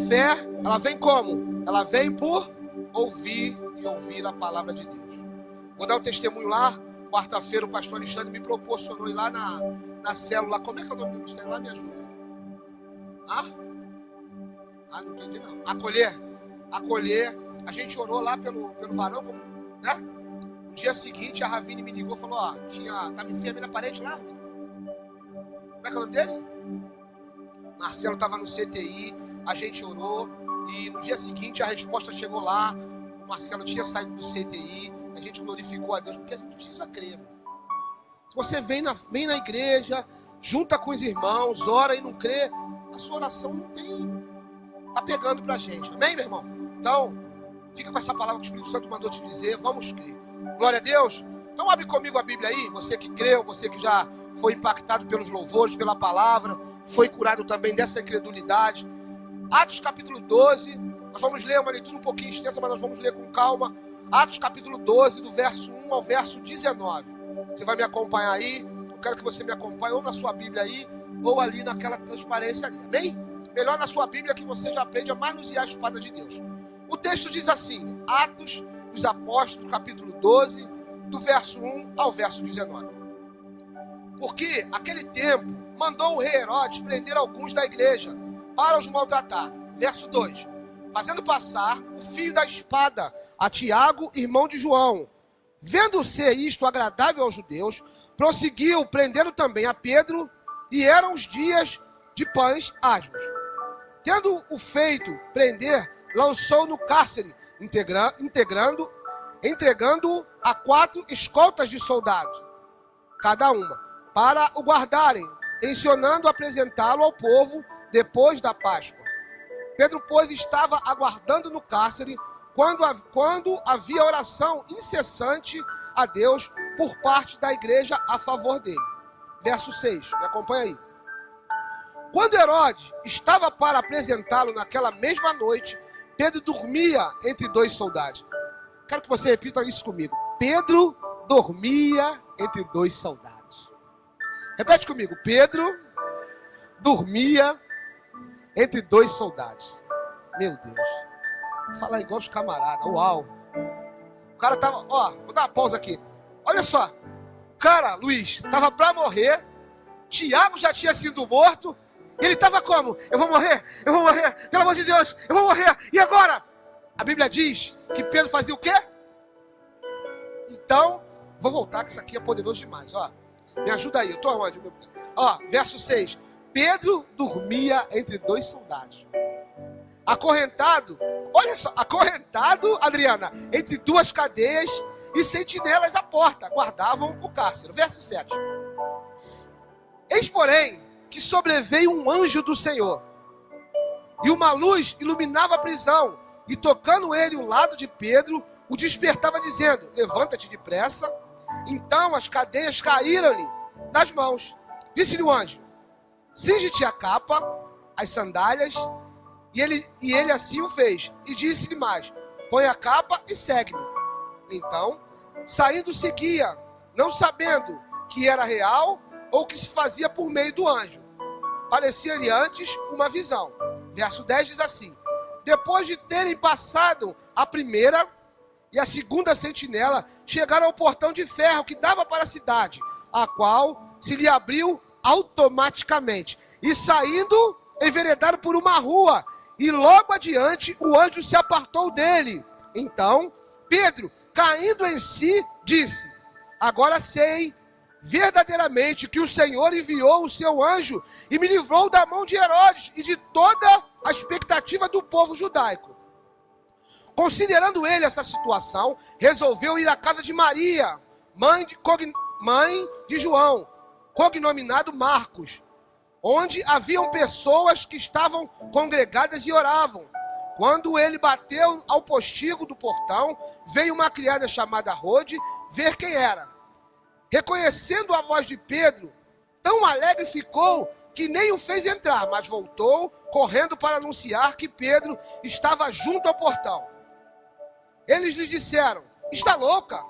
fé, ela vem como? Ela vem por ouvir e ouvir a palavra de Deus. Vou dar um testemunho lá. Quarta-feira o pastor Alexandre me proporcionou ir lá na célula. Como é que é o nome do ministério? Lá me ajuda. Não entendi não. Acolher. A gente orou lá pelo varão, né? No dia seguinte a Ravine me ligou e falou, tava enfermo na parede lá. Como é que é o nome dele? Marcelo estava no CTI, a gente orou e no dia seguinte a resposta chegou lá. O Marcelo tinha saído do CTI, a gente glorificou a Deus, porque a gente precisa crer. Se você vem na igreja, junta com os irmãos, ora e não crê, a sua oração não tem. Tá pegando pra gente, amém, meu irmão? Então, fica com essa palavra que o Espírito Santo mandou te dizer, vamos crer. Glória a Deus. Então abre comigo a Bíblia aí, você que creu, você que já foi impactado pelos louvores, pela palavra, foi curado também dessa incredulidade. Atos capítulo 12, nós vamos ler uma leitura um pouquinho extensa, mas nós vamos ler com calma. Atos capítulo 12, do verso 1 ao verso 19. Você vai me acompanhar aí, eu quero que você me acompanhe ou na sua Bíblia aí, ou ali naquela transparência ali, amém? Melhor na sua Bíblia que você já aprende a manusear a espada de Deus. O texto diz assim, Atos dos Apóstolos, capítulo 12, do verso 1 ao verso 19. Porque, aquele tempo, mandou o rei Herodes prender alguns da igreja, para os maltratar. Verso 2. Fazendo passar o fio da espada a Tiago, irmão de João. Vendo ser isto agradável aos judeus, prosseguiu, prendendo também a Pedro, e eram os dias de pães asmos. Tendo o feito prender, lançou no cárcere, entregando-o a 4 escoltas de soldados, cada uma, para o guardarem, tencionando apresentá-lo ao povo depois da Páscoa. Pedro, pois, estava aguardando no cárcere, quando havia oração incessante a Deus por parte da igreja a favor dele. Verso 6, me acompanha aí. Quando Herodes estava para apresentá-lo naquela mesma noite, Pedro dormia entre 2 soldados. Quero que você repita isso comigo. Pedro dormia entre 2 soldados. Repete comigo. Pedro dormia entre 2 soldados. Meu Deus. Vou falar igual os camaradas. Uau. O cara tava... vou dar uma pausa aqui. Olha só. O cara, Luiz, tava para morrer. Tiago já tinha sido morto. Ele estava como? Eu vou morrer, pelo amor de Deus, eu vou morrer. E agora? A Bíblia diz que Pedro fazia o quê? Então, vou voltar que isso aqui é poderoso demais. Me ajuda aí, eu estou aonde? Verso 6. Pedro dormia entre 2 soldados. Acorrentado, olha só, Adriana, entre 2 cadeias e sentinelas à porta, guardavam o cárcere. Verso 7. Eis, porém, que sobreveio um anjo do Senhor, e uma luz iluminava a prisão, e tocando ele o lado de Pedro, o despertava dizendo, levanta-te depressa. Então as cadeias caíram-lhe das mãos. Disse-lhe o anjo, cinge-te a capa, as sandálias, e ele assim o fez, e disse-lhe mais, põe a capa e segue-me. Então, saindo seguia, não sabendo que era real, ou que se fazia por meio do anjo. Parecia-lhe antes uma visão. Verso 10 diz assim, depois de terem passado a primeira e a segunda sentinela, chegaram ao portão de ferro que dava para a cidade, a qual se lhe abriu automaticamente. E saindo, enveredaram por uma rua, e logo adiante o anjo se apartou dele. Então, Pedro, caindo em si, disse, agora sei verdadeiramente que o Senhor enviou o seu anjo e me livrou da mão de Herodes e de toda a expectativa do povo judaico. Considerando ele essa situação, resolveu ir à casa de Maria, mãe de João, cognominado Marcos, onde haviam pessoas que estavam congregadas e oravam. Quando ele bateu ao postigo do portão, veio uma criada chamada Rode ver quem era. Reconhecendo a voz de Pedro, tão alegre ficou que nem o fez entrar, mas voltou correndo para anunciar que Pedro estava junto ao portão. Eles lhe disseram, está louca?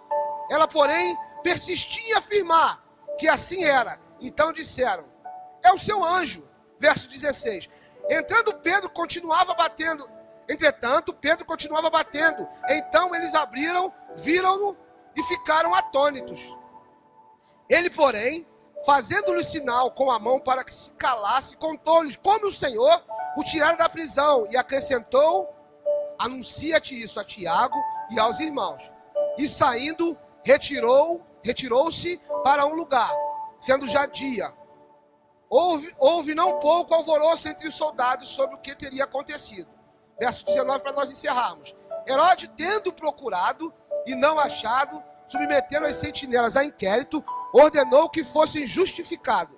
Ela, porém, persistia em afirmar que assim era. Então disseram, é o seu anjo. Verso 16. Entrando Pedro, continuava batendo. Entretanto, Pedro continuava batendo. Então eles abriram, viram-no e ficaram atônitos. Ele, porém, fazendo-lhe sinal com a mão para que se calasse, contou-lhes como o Senhor o tirara da prisão e acrescentou: anuncia-te isso a Tiago e aos irmãos. E saindo, retirou-se para um lugar, sendo já dia. Houve não pouco alvoroço entre os soldados sobre o que teria acontecido. Verso 19, para nós encerrarmos. Herodes, tendo procurado e não achado, submetendo as sentinelas a inquérito, ordenou que fossem justiçados.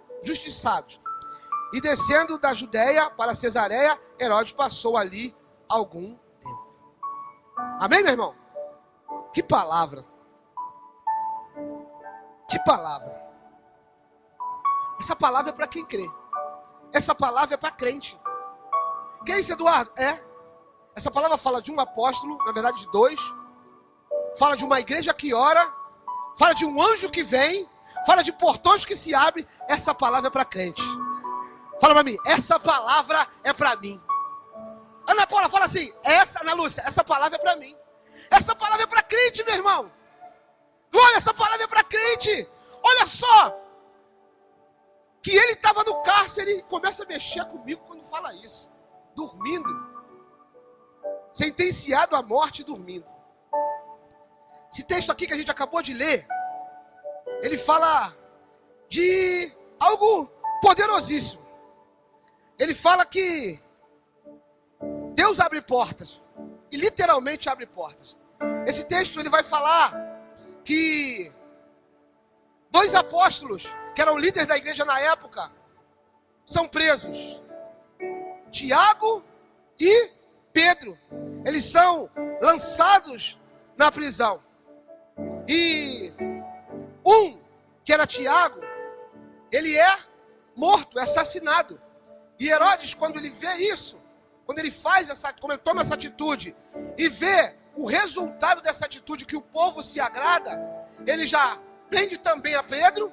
E descendo da Judéia para Cesareia, Herodes passou ali algum tempo. Amém, meu irmão? Que palavra! Que palavra! Essa palavra é para quem crê. Essa palavra é para crente. Que é isso, Eduardo? Essa palavra fala de um apóstolo, na verdade de dois. Fala de uma igreja que ora. Fala de um anjo que vem. Fala de portões que se abrem. Essa palavra é para crente. Fala para mim, essa palavra é para mim. Ana Paula, fala assim, Ana Lúcia, essa palavra é para mim. Essa palavra é para crente, meu irmão. Glória, essa palavra é para crente. Olha só. Que ele estava no cárcere e começa a mexer comigo quando fala isso. Dormindo. Sentenciado à morte dormindo. Esse texto aqui que a gente acabou de ler, ele fala de algo poderosíssimo. Ele fala que Deus abre portas. E literalmente abre portas. Esse texto ele vai falar que dois apóstolos, que eram líderes da igreja na época, são presos. Tiago e Pedro. Eles são lançados na prisão. E um, que era Tiago, ele é morto, é assassinado. E Herodes, quando ele vê isso, quando ele toma essa atitude e vê o resultado dessa atitude, que o povo se agrada, ele já prende também a Pedro,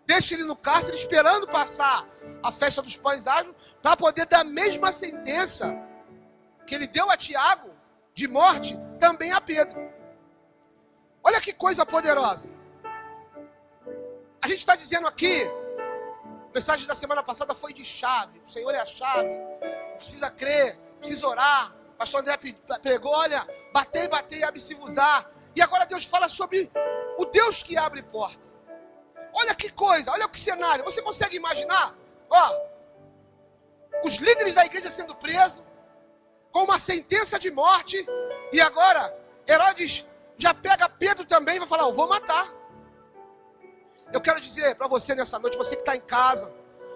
deixa ele no cárcere, esperando passar a festa dos pães asmos, para poder dar a mesma sentença que ele deu a Tiago, de morte, também a Pedro. Olha que coisa poderosa. A gente está dizendo aqui, a mensagem da semana passada foi de chave. O Senhor é a chave. Precisa crer, precisa orar. O pastor André pregou, olha, batei e abre-se-vos-á. E agora Deus fala sobre o Deus que abre porta. Olha que coisa, olha que cenário. Você consegue imaginar? Os líderes da igreja sendo presos, com uma sentença de morte. E agora, Herodes já pega Pedro também e vai falar, eu vou matar. Eu quero dizer para você nessa noite, você que está em casa,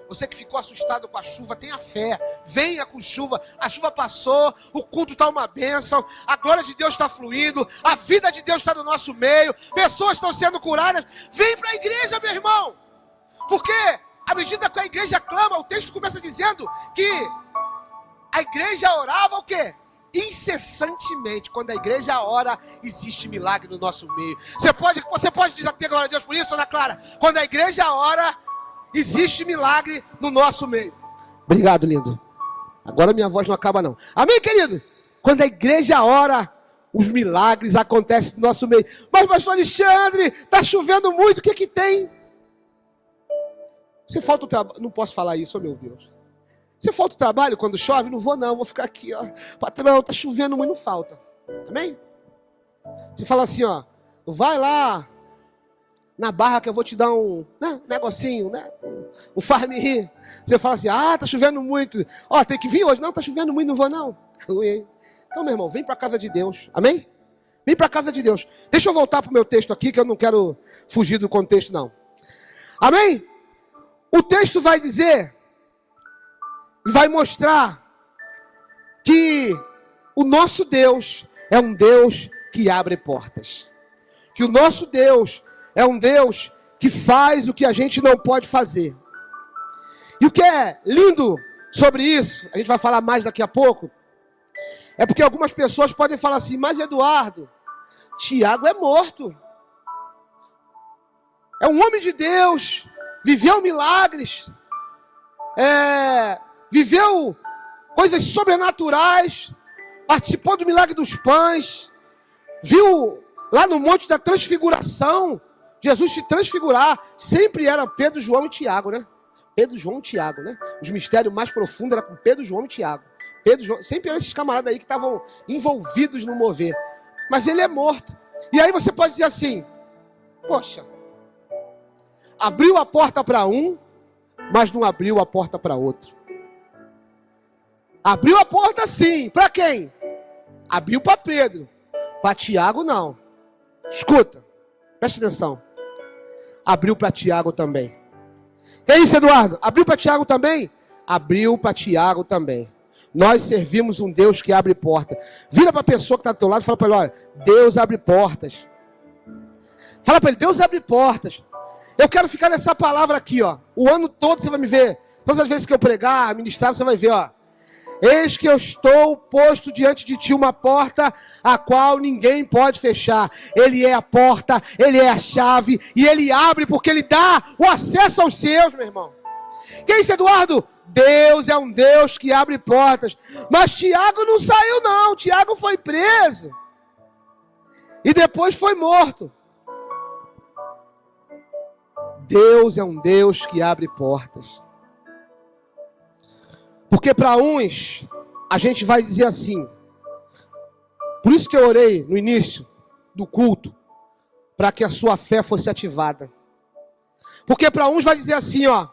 você que ficou assustado com a chuva, tenha fé, venha com chuva, a chuva passou, o culto está uma bênção, a glória de Deus está fluindo, a vida de Deus está no nosso meio, pessoas estão sendo curadas, vem para a igreja, meu irmão, porque à medida que a igreja clama, o texto começa dizendo que a igreja orava o quê? Incessantemente. Quando a igreja ora, existe milagre no nosso meio. Você pode dizer glória a Deus por isso, Ana Clara? Quando a igreja ora, existe milagre no nosso meio. Obrigado, lindo. Agora minha voz não acaba não. Amém, querido? Quando a igreja ora, os milagres acontecem no nosso meio. Mas pastor Alexandre, está chovendo muito, o que tem? Se falta o trabalho, não posso falar isso, meu Deus. Se falta o trabalho quando chove, não vou ficar aqui, patrão, tá chovendo muito, não falta. Amém? Você fala assim, vai lá na barra que eu vou te dar um negocinho, um farm-rir. Você fala assim, tá chovendo muito. Tem que vir hoje? Não, tá chovendo muito, não vou não. Então, meu irmão, vem para a casa de Deus. Amém? Vem para a casa de Deus. Deixa eu voltar para o meu texto aqui, que eu não quero fugir do contexto, não. Amém? O texto vai dizer, vai mostrar que o nosso Deus é um Deus que abre portas. Que o nosso Deus é um Deus que faz o que a gente não pode fazer. E o que é lindo sobre isso, a gente vai falar mais daqui a pouco, é porque algumas pessoas podem falar assim, mas Eduardo, Tiago é morto. É um homem de Deus, viveu milagres, viveu coisas sobrenaturais, participou do milagre dos pães, viu lá no Monte da Transfiguração, Jesus se transfigurar. Sempre era Pedro, João e Tiago, né? Pedro, João e Tiago, né? Os mistérios mais profundos eram com Pedro, João e Tiago. Pedro, João, sempre eram esses camaradas aí que estavam envolvidos no mover. Mas ele é morto. E aí você pode dizer assim, poxa, abriu a porta para um, mas não abriu a porta para outro. Abriu a porta sim, para quem? Abriu para Pedro, para Tiago não. Escuta, preste atenção. Abriu para Tiago também. Que é isso, Eduardo? Abriu para Tiago também? Abriu para Tiago também. Nós servimos um Deus que abre porta. Vira para a pessoa que está do teu lado e fala para ele, olha, Deus abre portas. Fala para ele, Deus abre portas. Eu quero ficar nessa palavra aqui, ó. O ano todo você vai me ver. Todas as vezes que eu pregar, ministrar, você vai ver, ó. Eis que eu estou posto diante de ti uma porta a qual ninguém pode fechar. Ele é a porta, ele é a chave e ele abre porque ele dá o acesso aos seus, meu irmão. Que é isso, Eduardo? Deus é um Deus que abre portas. Mas Tiago não saiu não, Tiago foi preso. E depois foi morto. Deus é um Deus que abre portas. Porque para uns, a gente vai dizer assim. Por isso que eu orei no início do culto, para que a sua fé fosse ativada. Porque para uns vai dizer assim, ó.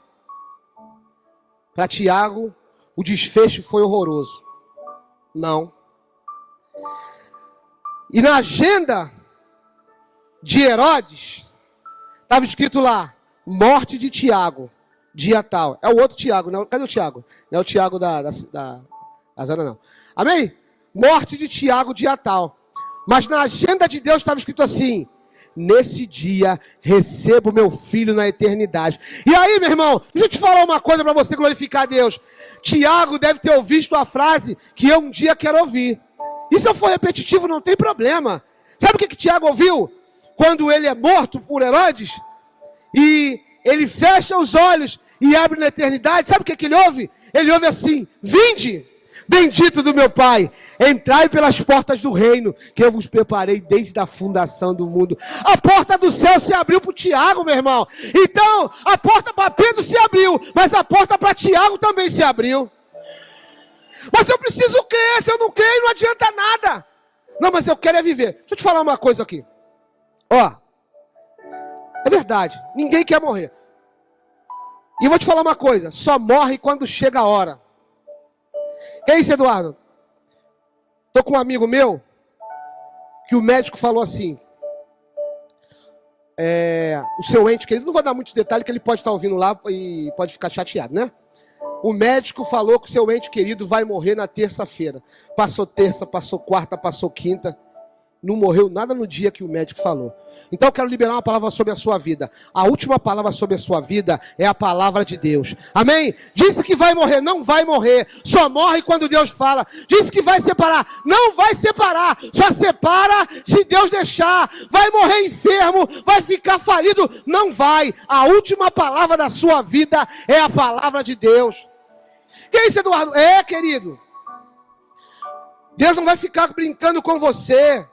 Para Tiago, o desfecho foi horroroso. Não. E na agenda de Herodes, estava escrito lá, morte de Tiago. Dia tal. É o outro Tiago, não? Cadê o Tiago? Não é o Tiago da Zana, não. Amém? Morte de Tiago, dia tal. Mas na agenda de Deus estava escrito assim, nesse dia recebo meu filho na eternidade. E aí, meu irmão, deixa eu te falar uma coisa para você glorificar a Deus. Tiago deve ter ouvido a frase que eu um dia quero ouvir. E se eu for repetitivo, não tem problema. Sabe o que Tiago ouviu? Quando ele é morto por Herodes, e ele fecha os olhos e abre na eternidade, sabe o que ele ouve? Ele ouve assim, vinde, bendito do meu Pai, entrai pelas portas do reino, que eu vos preparei desde a fundação do mundo. A porta do céu se abriu para o Tiago, meu irmão. Então, a porta para Pedro se abriu, mas a porta para Tiago também se abriu. Mas eu preciso crer, se eu não creio não adianta nada. Não, mas eu quero é viver. Deixa eu te falar uma coisa aqui. Ó, é verdade, ninguém quer morrer. E eu vou te falar uma coisa, só morre quando chega a hora. Que é isso, Eduardo? Estou com um amigo meu, que o médico falou assim, o seu ente querido, não vou dar muitos detalhes, que ele pode estar ouvindo lá e pode ficar chateado, né? O médico falou que o seu ente querido vai morrer na terça-feira. Passou terça, passou quarta, passou quinta. Não morreu nada no dia que o médico falou. Então eu quero liberar uma palavra sobre a sua vida. A última palavra sobre a sua vida é a palavra de Deus. Amém? Disse que vai morrer, não vai morrer. Só morre quando Deus fala. Disse que vai separar, não vai separar. Só separa se Deus deixar. Vai morrer enfermo, vai ficar falido. Não vai. A última palavra da sua vida é a palavra de Deus. Que é isso, Eduardo? É, querido. Deus não vai ficar brincando com você.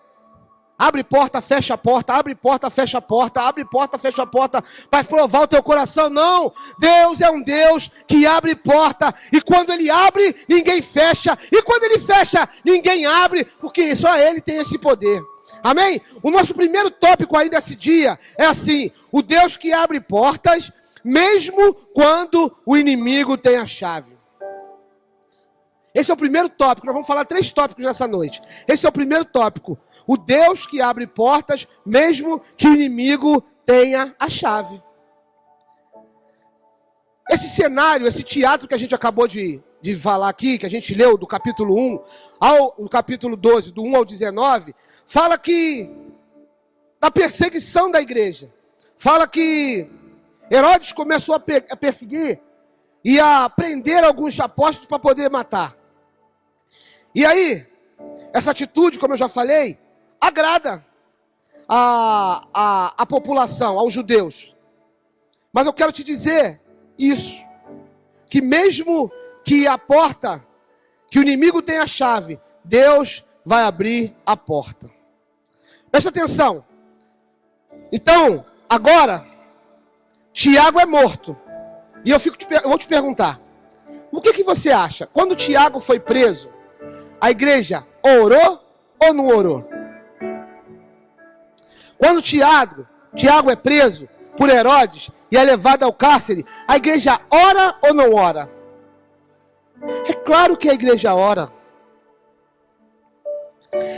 Abre porta, fecha a porta, abre porta, fecha a porta, abre porta, fecha a porta, para provar o teu coração. Não, Deus é um Deus que abre porta, e quando Ele abre, ninguém fecha, e quando Ele fecha, ninguém abre, porque só Ele tem esse poder. Amém? O nosso primeiro tópico aí nesse dia é assim, o Deus que abre portas, mesmo quando o inimigo tem a chave. Esse é o primeiro tópico, nós vamos falar 3 tópicos nessa noite. Esse é o primeiro tópico. O Deus que abre portas, mesmo que o inimigo tenha a chave. Esse cenário, esse teatro que a gente acabou de falar aqui, que a gente leu do capítulo 1 ao capítulo 12, do 1 ao 19, fala que da perseguição da igreja. Fala que Herodes começou a perseguir e a prender alguns apóstolos para poder matar. E aí, essa atitude, como eu já falei, agrada a população, aos judeus. Mas eu quero te dizer isso, que mesmo que a porta que o inimigo tem a chave, Deus vai abrir a porta. Presta atenção. Então, agora, Tiago é morto. E eu vou te perguntar, o que você acha? Quando Tiago foi preso, a igreja orou ou não orou? Quando Tiago é preso por Herodes e é levado ao cárcere, a igreja ora ou não ora? É claro que a igreja ora.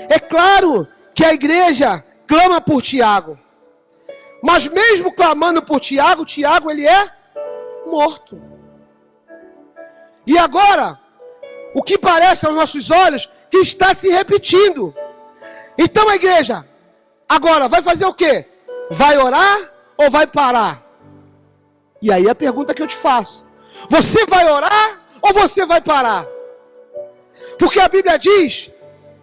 É claro que a igreja clama por Tiago. Mas mesmo clamando por Tiago, Tiago ele é morto. E agora, o que parece aos nossos olhos que está se repetindo. Então a igreja agora vai fazer o quê? Vai orar ou vai parar? E aí a pergunta que eu te faço: você vai orar ou você vai parar? Porque a Bíblia diz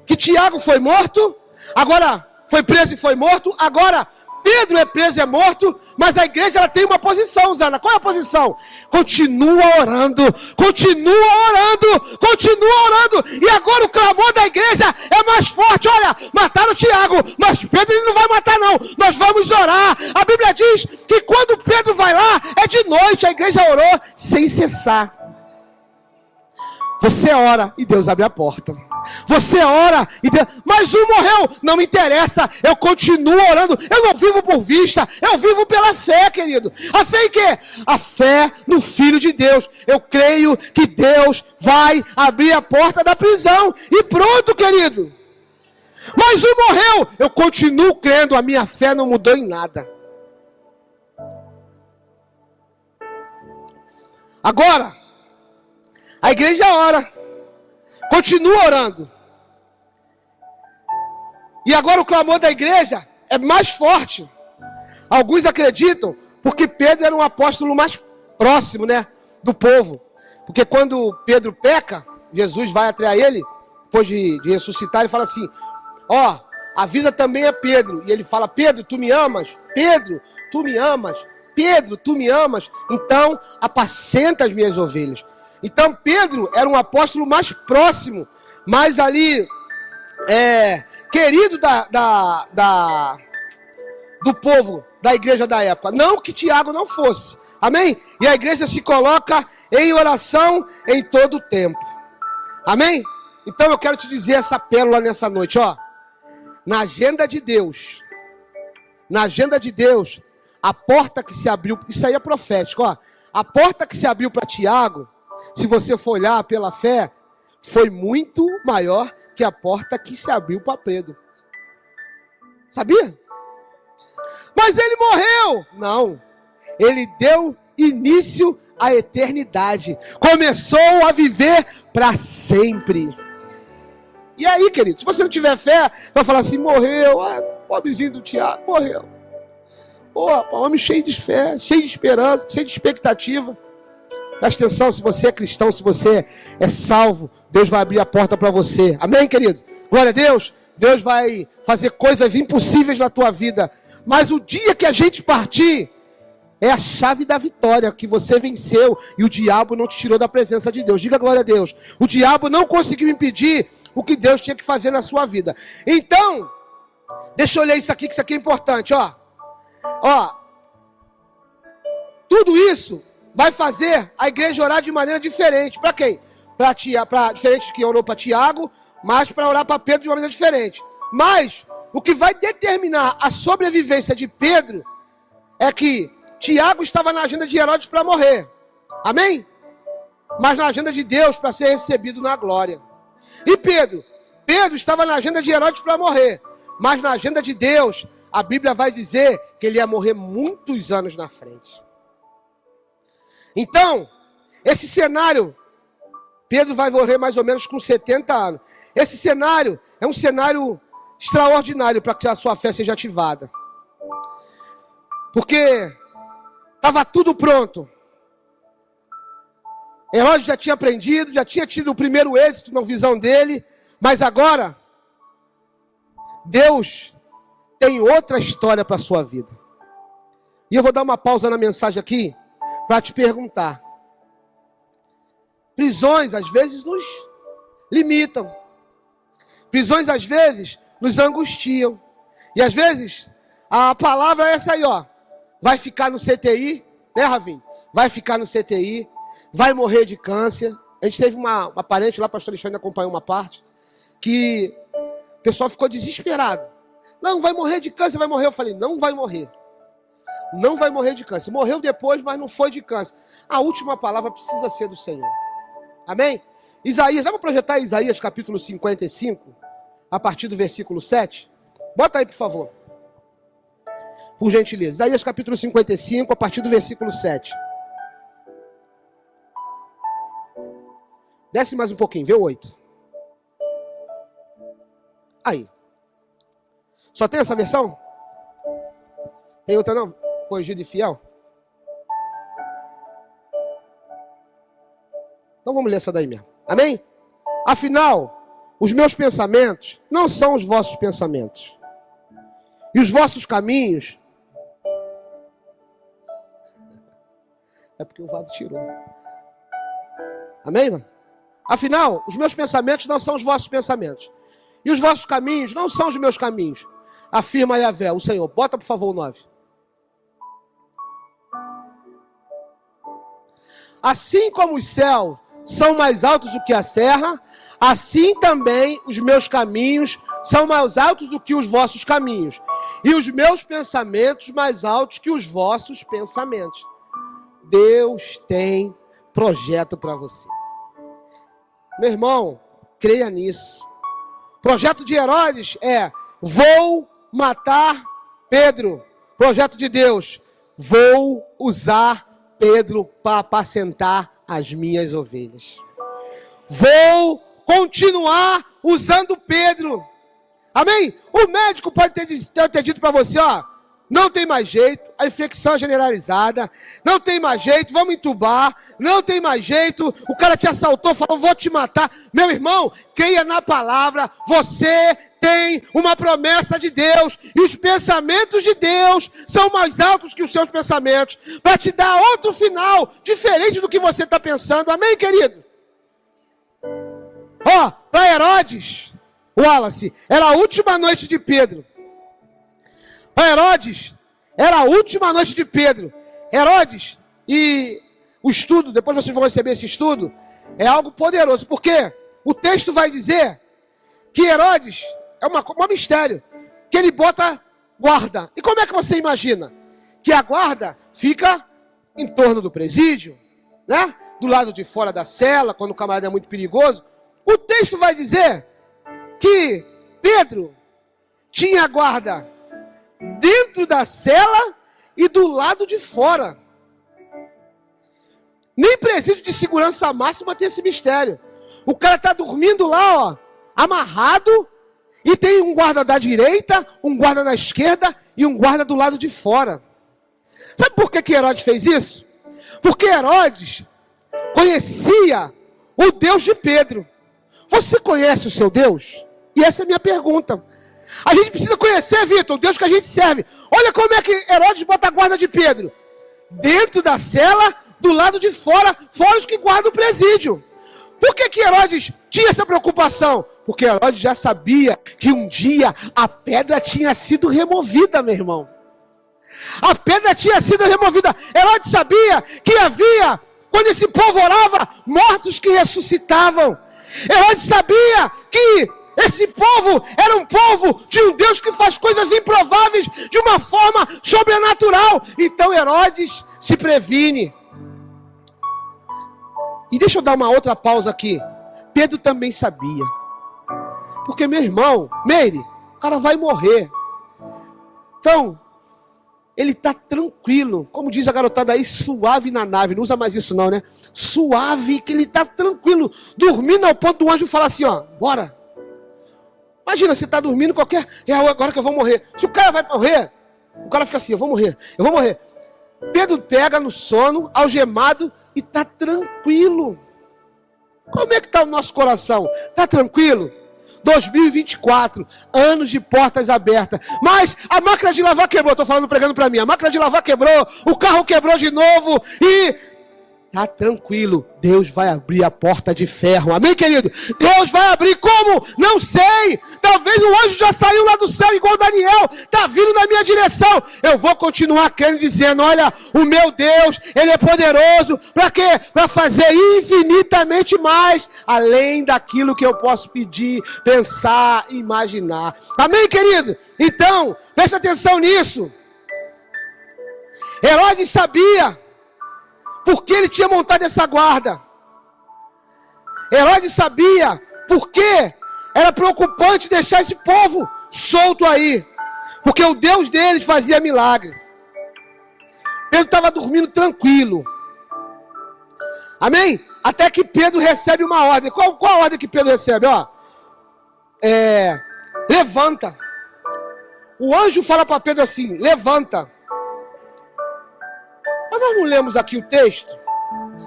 que Tiago foi morto, agora foi preso e foi morto, agora Pedro é preso e é morto, mas a igreja ela tem uma posição, Zana. Qual é a posição? Continua orando, continua orando, continua orando. E agora o clamor da igreja é mais forte. Olha, mataram Tiago, mas Pedro ele não vai matar não. Nós vamos orar. A Bíblia diz que quando Pedro vai lá, é de noite. A igreja orou sem cessar. Você ora e Deus abre a porta. Você ora e Deus... Mas um morreu, não me interessa. Eu continuo orando. Eu não vivo por vista, eu vivo pela fé, querido. A fé em quê? A fé no Filho de Deus. Eu creio que Deus vai abrir a porta da prisão. E pronto, querido. Mas um morreu, eu continuo crendo. A minha fé não mudou em nada. Agora, a igreja ora, continua orando. E agora o clamor da igreja é mais forte. Alguns acreditam, porque Pedro era um apóstolo mais próximo, né, do povo. Porque quando Pedro peca, Jesus vai até ele, depois de ressuscitar, ele fala assim: ó, avisa também a Pedro. E ele fala: Pedro, tu me amas? Pedro, tu me amas? Pedro, tu me amas? Então, apacenta as minhas ovelhas. Então Pedro era um apóstolo mais próximo, mais ali, querido do povo, da igreja da época. Não que Tiago não fosse, amém? E a igreja se coloca em oração em todo o tempo, amém? Então eu quero te dizer essa pérola nessa noite, ó. Na agenda de Deus, a porta que se abriu, isso aí é profético, ó. A porta que se abriu para Tiago, se você for olhar pela fé, foi muito maior que a porta que se abriu para Pedro. Sabia? Mas ele morreu. Não. Ele deu início à eternidade. Começou a viver para sempre. E aí, querido, se você não tiver fé, vai falar assim: morreu. Pobrezinho do Tiago, morreu. Pô, homem cheio de fé, cheio de esperança, cheio de expectativa. Presta atenção, se você é cristão, se você é salvo, Deus vai abrir a porta para você. Amém, querido? Glória a Deus. Deus vai fazer coisas impossíveis na tua vida. Mas o dia que a gente partir, é a chave da vitória, que você venceu e o diabo não te tirou da presença de Deus. Diga glória a Deus. O diabo não conseguiu impedir o que Deus tinha que fazer na sua vida. Então, deixa eu ler isso aqui, que isso aqui é importante, ó. Ó, tudo isso vai fazer a igreja orar de maneira diferente. Para quem? Diferente que orou para Tiago, mas para orar para Pedro de uma maneira diferente. Mas o que vai determinar a sobrevivência de Pedro é que Tiago estava na agenda de Herodes para morrer. Amém? Mas na agenda de Deus para ser recebido na glória. E Pedro estava na agenda de Herodes para morrer. Mas na agenda de Deus, a Bíblia vai dizer que ele ia morrer muitos anos na frente. Então, esse cenário, Pedro vai morrer mais ou menos com 70 anos. Esse cenário é um cenário extraordinário para que a sua fé seja ativada. Porque estava tudo pronto. Herodes já tinha aprendido, já tinha tido o primeiro êxito na visão dele, mas agora, Deus tem outra história para a sua vida. E eu vou dar uma pausa na mensagem aqui, para te perguntar. Prisões, às vezes, nos limitam. Prisões, às vezes, nos angustiam. E, às vezes, a palavra é essa aí, ó. Vai ficar no CTI, né, Ravinho? Vai ficar no CTI, vai morrer de câncer. A gente teve uma parente lá, o pastor Alexandre acompanhou uma parte, que o pessoal ficou desesperado. Não, vai morrer de câncer, vai morrer. Eu falei, não vai morrer. Não vai morrer de câncer. Morreu depois, mas não foi de câncer. A última palavra precisa ser do Senhor. Amém? Isaías, vamos projetar Isaías capítulo 55, a partir do versículo 7? Bota aí, por favor. Por gentileza. Isaías capítulo 55, a partir do versículo 7. Desce mais um pouquinho, vê o 8. Aí. Só tem essa versão? Tem outra não? Corrigido e fiel? Então vamos ler essa daí mesmo. Amém? Afinal, os meus pensamentos não são os vossos pensamentos. E os vossos caminhos... É porque o vaso tirou. Amém, mano? Afinal, os meus pensamentos não são os vossos pensamentos. E os vossos caminhos não são os meus caminhos. Afirma Yahvé, o Senhor. Bota, por favor, o 9. Assim como os céus são mais altos do que a serra, assim também os meus caminhos são mais altos do que os vossos caminhos. E os meus pensamentos mais altos que os vossos pensamentos. Deus tem projeto para você. Meu irmão, creia nisso. Projeto de Herodes é: vou matar Pedro. Projeto de Deus: vou usar Pedro para apacentar as minhas ovelhas. Vou continuar usando Pedro. Amém? O médico pode ter dito para você, ó, não tem mais jeito, a infecção é generalizada, não tem mais jeito, vamos entubar, não tem mais jeito, o cara te assaltou, falou, vou te matar. Meu irmão, creia na palavra, você tem uma promessa de Deus, e os pensamentos de Deus são mais altos que os seus pensamentos, para te dar outro final, diferente do que você está pensando. Amém, querido? Ó, para Herodes, Wallace, era a última noite de Pedro. Para Herodes, era a última noite de Pedro. Herodes, e o estudo, depois vocês vão receber esse estudo, é algo poderoso, porque o texto vai dizer que Herodes é um mistério, que ele bota guarda. E como é que você imagina? Que a guarda fica em torno do presídio, né? Do lado de fora da cela, quando o camarada é muito perigoso. O texto vai dizer que Pedro tinha guarda dentro da cela e do lado de fora. Nem presídio de segurança máxima tem esse mistério. O cara está dormindo lá, ó, amarrado, e tem um guarda da direita, um guarda da esquerda e um guarda do lado de fora. Sabe por que Herodes fez isso? Porque Herodes conhecia o Deus de Pedro. Você conhece o seu Deus? E essa é a minha pergunta. A gente precisa conhecer, Vitor, o Deus que a gente serve. Olha como é que Herodes bota a guarda de Pedro. Dentro da cela, do lado de fora, fora os que guardam o presídio. Por que Herodes tinha essa preocupação? Porque Herodes já sabia que um dia a pedra tinha sido removida, meu irmão. A pedra tinha sido removida. Herodes sabia que havia, quando esse povo orava, mortos que ressuscitavam. Herodes sabia que esse povo era um povo de um Deus que faz coisas improváveis de uma forma sobrenatural. Então Herodes se previne. E deixa eu dar uma outra pausa aqui. Pedro também sabia. Porque, meu irmão, Meire, o cara vai morrer. Então, ele está tranquilo. Como diz a garotada aí, suave na nave. Não usa mais isso não, né? Suave, que ele está tranquilo. Dormindo ao ponto do anjo falar assim, ó, bora. Imagina, você está dormindo qualquer... É agora que eu vou morrer. Se o cara vai morrer, o cara fica assim, eu vou morrer. Pedro pega no sono, algemado, e está tranquilo. Como é que está o nosso coração? Está tranquilo? 2024, anos de portas abertas. Mas a máquina de lavar quebrou. Estou falando, pregando para mim. A máquina de lavar quebrou, o carro quebrou de novo. E tá tranquilo, Deus vai abrir a porta de ferro. Amém, querido? Deus vai abrir como? Não sei. Talvez o anjo já saiu lá do céu igual Daniel, tá vindo na minha direção. Eu vou continuar crendo, dizendo, olha, o meu Deus, Ele é poderoso. Para quê? Para fazer infinitamente mais, além daquilo que eu posso pedir, pensar, imaginar. Amém, querido? Então, presta atenção nisso. Herodes sabia porque ele tinha montado essa guarda. Herodes sabia porque era preocupante deixar esse povo solto aí. Porque o Deus deles fazia milagre. Pedro estava dormindo tranquilo. Amém? Até que Pedro recebe uma ordem. Qual a ordem que Pedro recebe? Levanta. O anjo fala para Pedro assim, levanta. Mas nós não lemos aqui o texto?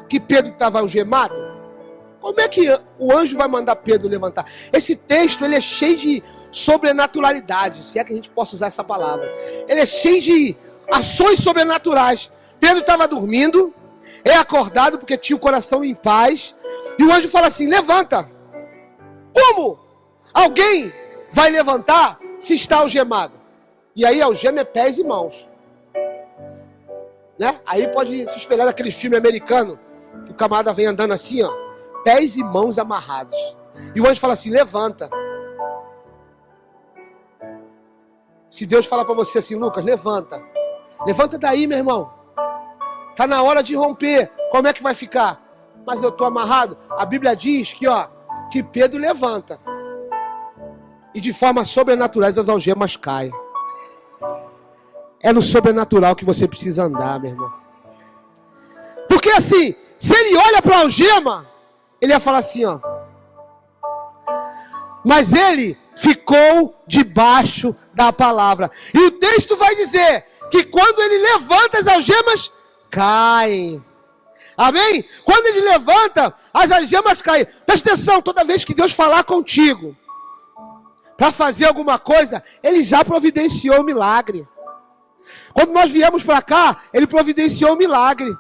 Que Pedro estava algemado? Como é que o anjo vai mandar Pedro levantar? Esse texto, ele é cheio de sobrenaturalidade, se é que a gente possa usar essa palavra. Ele é cheio de ações sobrenaturais. Pedro estava dormindo, é acordado porque tinha o coração em paz, e o anjo fala assim, levanta. Como? Alguém vai levantar se está algemado? E aí algema é pés e mãos. Né? Aí pode se espelhar naquele filme americano, que o camarada vem andando assim, ó, pés e mãos amarrados. E o anjo fala assim, levanta. Se Deus falar para você assim, Lucas, levanta. Levanta daí, meu irmão. Tá na hora de romper. Como é que vai ficar? Mas eu tô amarrado. A Bíblia diz que Pedro levanta. E de forma sobrenatural as algemas caem. É no sobrenatural que você precisa andar, meu irmão. Porque assim, se ele olha para a algema, ele ia falar assim, ó. Mas ele ficou debaixo da palavra. E o texto vai dizer que quando ele levanta, as algemas caem. Amém? Quando ele levanta, as algemas caem. Presta atenção, toda vez que Deus falar contigo para fazer alguma coisa, Ele já providenciou o milagre. Quando nós viemos para cá, Ele providenciou o milagre.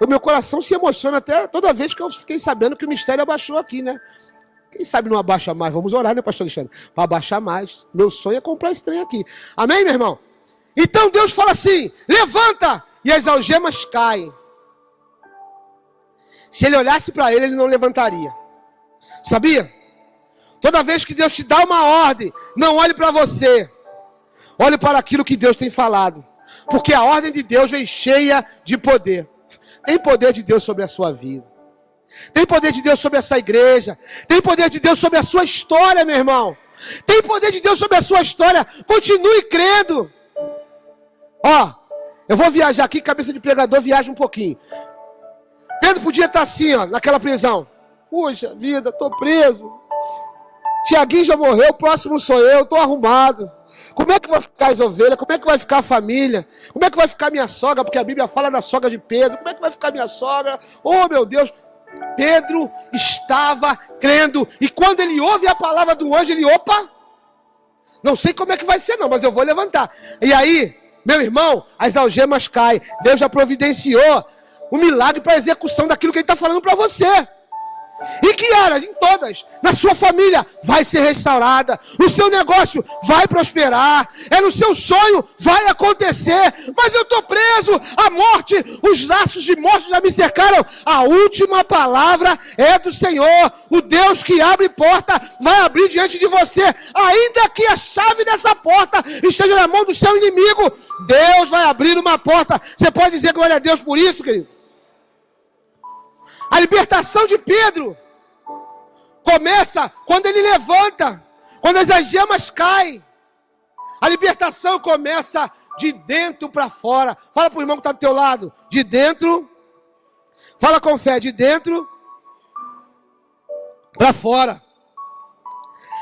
O meu coração se emociona até toda vez que eu fiquei sabendo que o mistério abaixou aqui, né? Quem sabe não abaixa mais? Vamos orar, né, pastor Alexandre? Para abaixar mais. Meu sonho é comprar esse trem aqui. Amém, meu irmão? Então Deus fala assim, levanta! E as algemas caem. Se ele olhasse para ele não levantaria. Sabia? Toda vez que Deus te dá uma ordem, não olhe para você. Olhe para aquilo que Deus tem falado. Porque a ordem de Deus vem cheia de poder. Tem poder de Deus sobre a sua vida. Tem poder de Deus sobre essa igreja. Tem poder de Deus sobre a sua história, meu irmão. Tem poder de Deus sobre a sua história. Continue crendo. Eu vou viajar aqui, cabeça de pregador, viaja um pouquinho. Pedro podia estar assim, naquela prisão. Puxa vida, estou preso. Tiaguinho já morreu, o próximo sou eu, estou arrumado. Como é que vai ficar as ovelhas? Como é que vai ficar a família? Como é que vai ficar minha sogra? Porque a Bíblia fala da sogra de Pedro. Como é que vai ficar minha sogra? Oh, meu Deus! Pedro estava crendo. E quando ele ouve a palavra do anjo, ele, opa! Não sei como é que vai ser não, mas eu vou levantar. E aí, meu irmão, as algemas caem. Deus já providenciou o milagre para a execução daquilo que Ele está falando para você. Em que áreas? Em todas. Na sua família vai ser restaurada. No seu negócio vai prosperar. É no seu sonho vai acontecer. Mas eu estou preso. A morte, os laços de morte já me cercaram. A última palavra é do Senhor. O Deus que abre porta vai abrir diante de você. Ainda que a chave dessa porta esteja na mão do seu inimigo, Deus vai abrir uma porta. Você pode dizer glória a Deus por isso, querido? A libertação de Pedro começa quando ele levanta, quando as algemas caem. A libertação começa de dentro para fora. Fala para o irmão que está do teu lado. De dentro, fala com fé, de dentro para fora.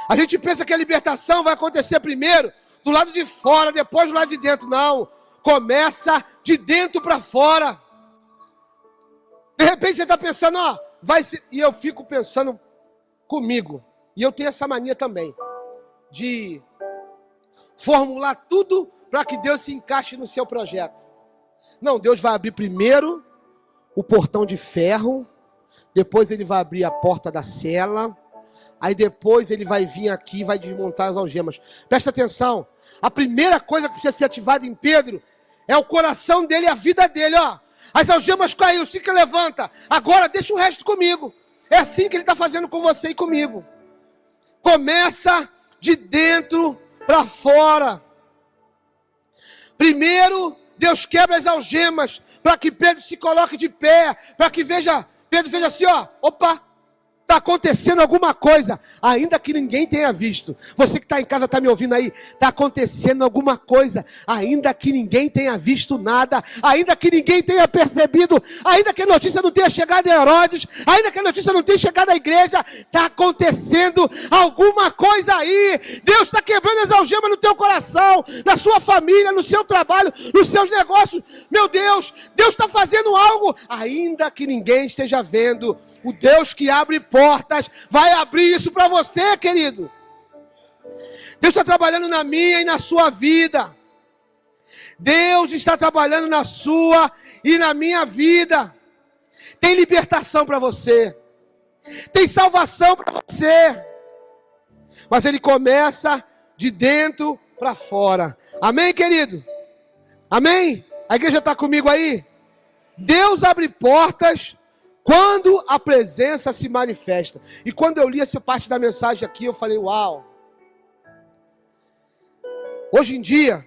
A gente pensa que a libertação vai acontecer primeiro do lado de fora, depois do lado de dentro. Não, começa de dentro para fora. De repente você está pensando, vai ser... E eu fico pensando comigo. E eu tenho essa mania também. De formular tudo para que Deus se encaixe no seu projeto. Não, Deus vai abrir primeiro o portão de ferro, depois ele vai abrir a porta da cela, aí depois ele vai vir aqui e vai desmontar as algemas. Presta atenção, a primeira coisa que precisa ser ativada em Pedro é o coração dele e a vida dele, ó. As algemas caíram, se que levanta, agora deixa o resto comigo. É assim que ele está fazendo com você e comigo. Começa de dentro para fora. Primeiro, Deus quebra as algemas para que Pedro se coloque de pé, para que Pedro veja assim, ó, opa, está acontecendo alguma coisa, ainda que ninguém tenha visto. Você que está em casa, está me ouvindo aí, está acontecendo alguma coisa, ainda que ninguém tenha visto nada, ainda que ninguém tenha percebido, ainda que a notícia não tenha chegado a Herodes, ainda que a notícia não tenha chegado à igreja, está acontecendo alguma coisa aí. Deus está quebrando as algemas no teu coração, na sua família, no seu trabalho, nos seus negócios. Meu Deus, Deus está fazendo algo, ainda que ninguém esteja vendo. O Deus que abre portas vai abrir isso para você, querido. Deus está trabalhando na minha e na sua vida. Deus está trabalhando na sua e na minha vida. Tem libertação para você. Tem salvação para você. Mas ele começa de dentro para fora. Amém, querido? Amém? A igreja está comigo aí? Deus abre portas quando a presença se manifesta. E quando eu li essa parte da mensagem aqui, eu falei, uau. Hoje em dia,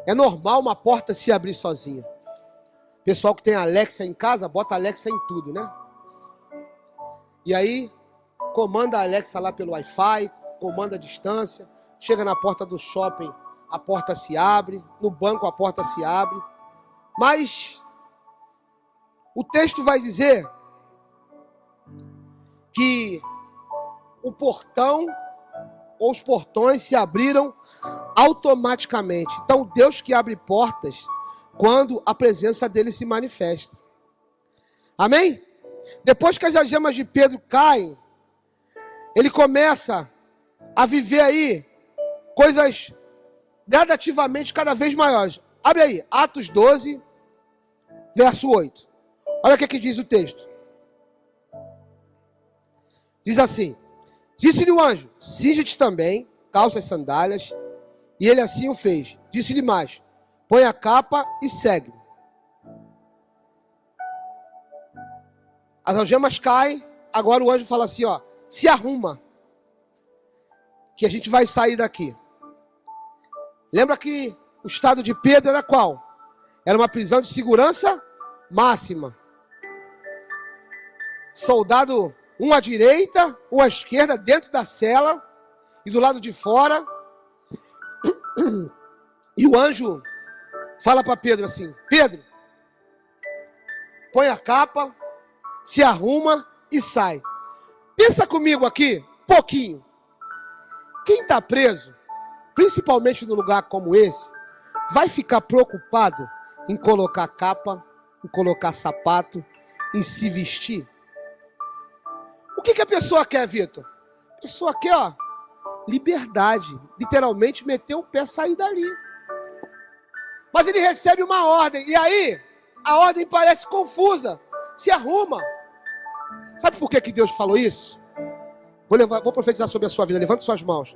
é normal uma porta se abrir sozinha. Pessoal que tem Alexa em casa, bota Alexa em tudo, né? E aí, comanda a Alexa lá pelo Wi-Fi, comanda a distância, chega na porta do shopping, a porta se abre, no banco a porta se abre. Mas o texto vai dizer que o portão ou os portões se abriram automaticamente. Então, Deus que abre portas quando a presença dele se manifesta. Amém? Depois que as algemas de Pedro caem, ele começa a viver aí coisas gradativamente cada vez maiores. Abre aí, Atos 12, verso 8. Olha o que diz o texto. Diz assim: disse-lhe o anjo, cinge-te também, calça as sandálias, e ele assim o fez. Disse-lhe mais, põe a capa e segue. As algemas caem, agora o anjo fala assim, ó, se arruma, que a gente vai sair daqui. Lembra que o estado de Pedro era qual? Era uma prisão de segurança máxima. Soldado, um à direita, um à esquerda, dentro da cela, e do lado de fora. E o anjo fala para Pedro assim, Pedro, põe a capa, se arruma e sai. Pensa comigo aqui, pouquinho. Quem está preso, principalmente num lugar como esse, vai ficar preocupado em colocar capa, em colocar sapato, em se vestir? O que a pessoa quer, Vitor? A pessoa quer, ó, liberdade. Literalmente meter o pé e sair dali. Mas ele recebe uma ordem. E aí, a ordem parece confusa. Se arruma. Sabe por que Deus falou isso? Vou profetizar sobre a sua vida. Levanta suas mãos.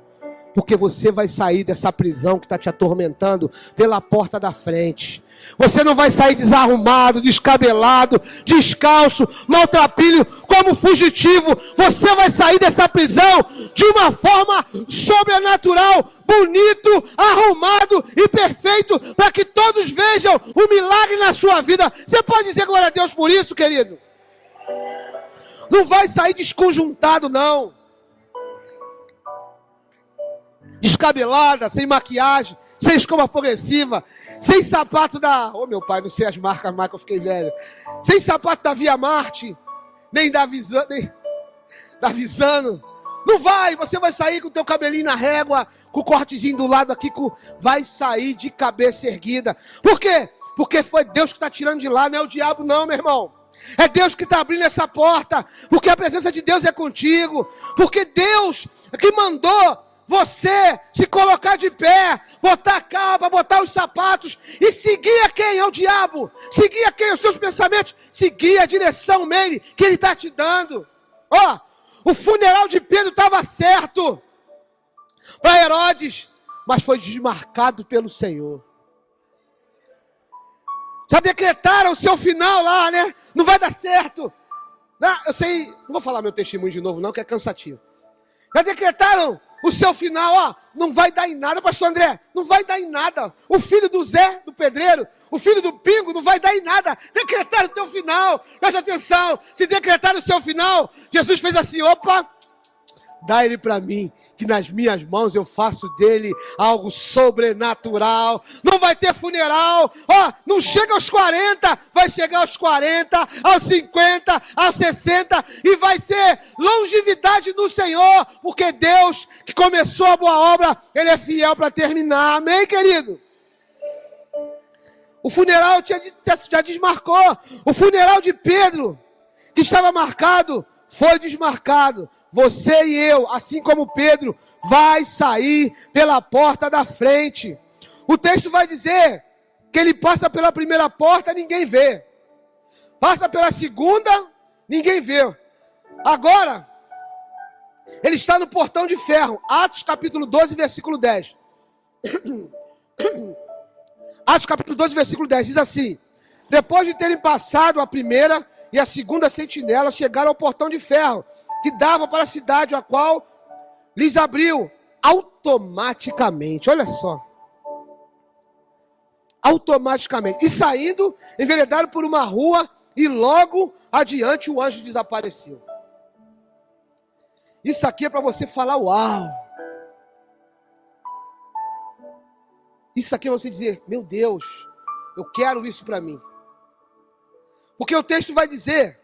Porque você vai sair dessa prisão que está te atormentando pela porta da frente. Você não vai sair desarrumado, descabelado, descalço, maltrapilho, como fugitivo. Você vai sair dessa prisão de uma forma sobrenatural, bonito, arrumado e perfeito, para que todos vejam o milagre na sua vida. Você pode dizer glória a Deus por isso, querido? Não vai sair desconjuntado, não. Descabelada, sem maquiagem, sem escova progressiva, sem sapato da... Oh, meu pai, não sei as marcas mais que eu fiquei velho. Sem sapato da Via Marte, nem da Visano. Não vai, você vai sair com o teu cabelinho na régua, com o cortezinho do lado aqui, vai sair de cabeça erguida. Por quê? Porque foi Deus que está tirando de lá, não é o diabo não, meu irmão. É Deus que está abrindo essa porta, porque a presença de Deus é contigo, porque Deus que mandou você se colocar de pé, botar a capa, botar os sapatos e seguir a quem? É o diabo. Seguir a quem? Os seus pensamentos. Seguir a direção nele que ele está te dando. Ó, o funeral de Pedro estava certo para Herodes, mas foi desmarcado pelo Senhor. Já decretaram o seu final lá, né? Não vai dar certo. Eu sei, não vou falar meu testemunho de novo não, que é cansativo. Já decretaram o seu final, ó, não vai dar em nada, pastor André, não vai dar em nada. O filho do Zé, do pedreiro, o filho do Pingo, não vai dar em nada. Decretaram o teu final. Preste atenção, se decretaram o seu final, Jesus fez assim, opa, dá ele para mim, que nas minhas mãos eu faço dele algo sobrenatural. Não vai ter funeral, ó, não chega aos 40, vai chegar aos 40, aos 50, aos 60, e vai ser longevidade do Senhor, porque Deus, que começou a boa obra, Ele é fiel para terminar, amém, querido? O funeral já desmarcou, o funeral de Pedro, que estava marcado, foi desmarcado. Você e eu, assim como Pedro, vai sair pela porta da frente. O texto vai dizer que ele passa pela primeira porta, ninguém vê. Passa pela segunda, ninguém vê. Agora, ele está no portão de ferro. Atos capítulo 12, versículo 10. Atos capítulo 12, versículo 10, diz assim: depois de terem passado a primeira e a segunda sentinela, chegaram ao portão de ferro, que dava para a cidade, a qual lhes abriu automaticamente. Olha só. Automaticamente. E saindo, enveredaram por uma rua e logo adiante o anjo desapareceu. Isso aqui é para você falar, uau. Isso aqui é você dizer, meu Deus, eu quero isso para mim. Porque o texto vai dizer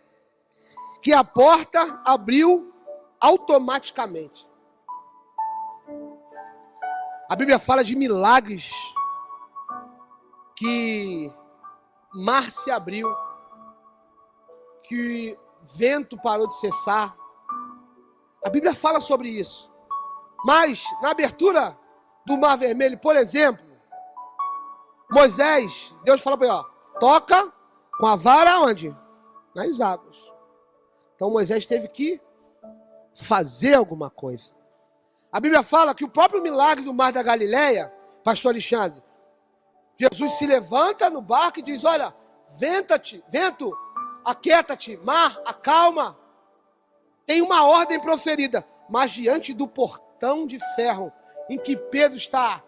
que a porta abriu automaticamente. A Bíblia fala de milagres, que mar se abriu, que vento parou de cessar. A Bíblia fala sobre isso. Mas, na abertura do Mar Vermelho, por exemplo, Moisés, Deus fala para ele, ó, toca com a vara onde? Nas águas. Então Moisés teve que fazer alguma coisa. A Bíblia fala que o próprio milagre do Mar da Galileia, pastor Alexandre, Jesus se levanta no barco e diz, olha, vento, aquieta-te, mar, acalma. Tem uma ordem proferida, mas diante do portão de ferro, em que Pedro está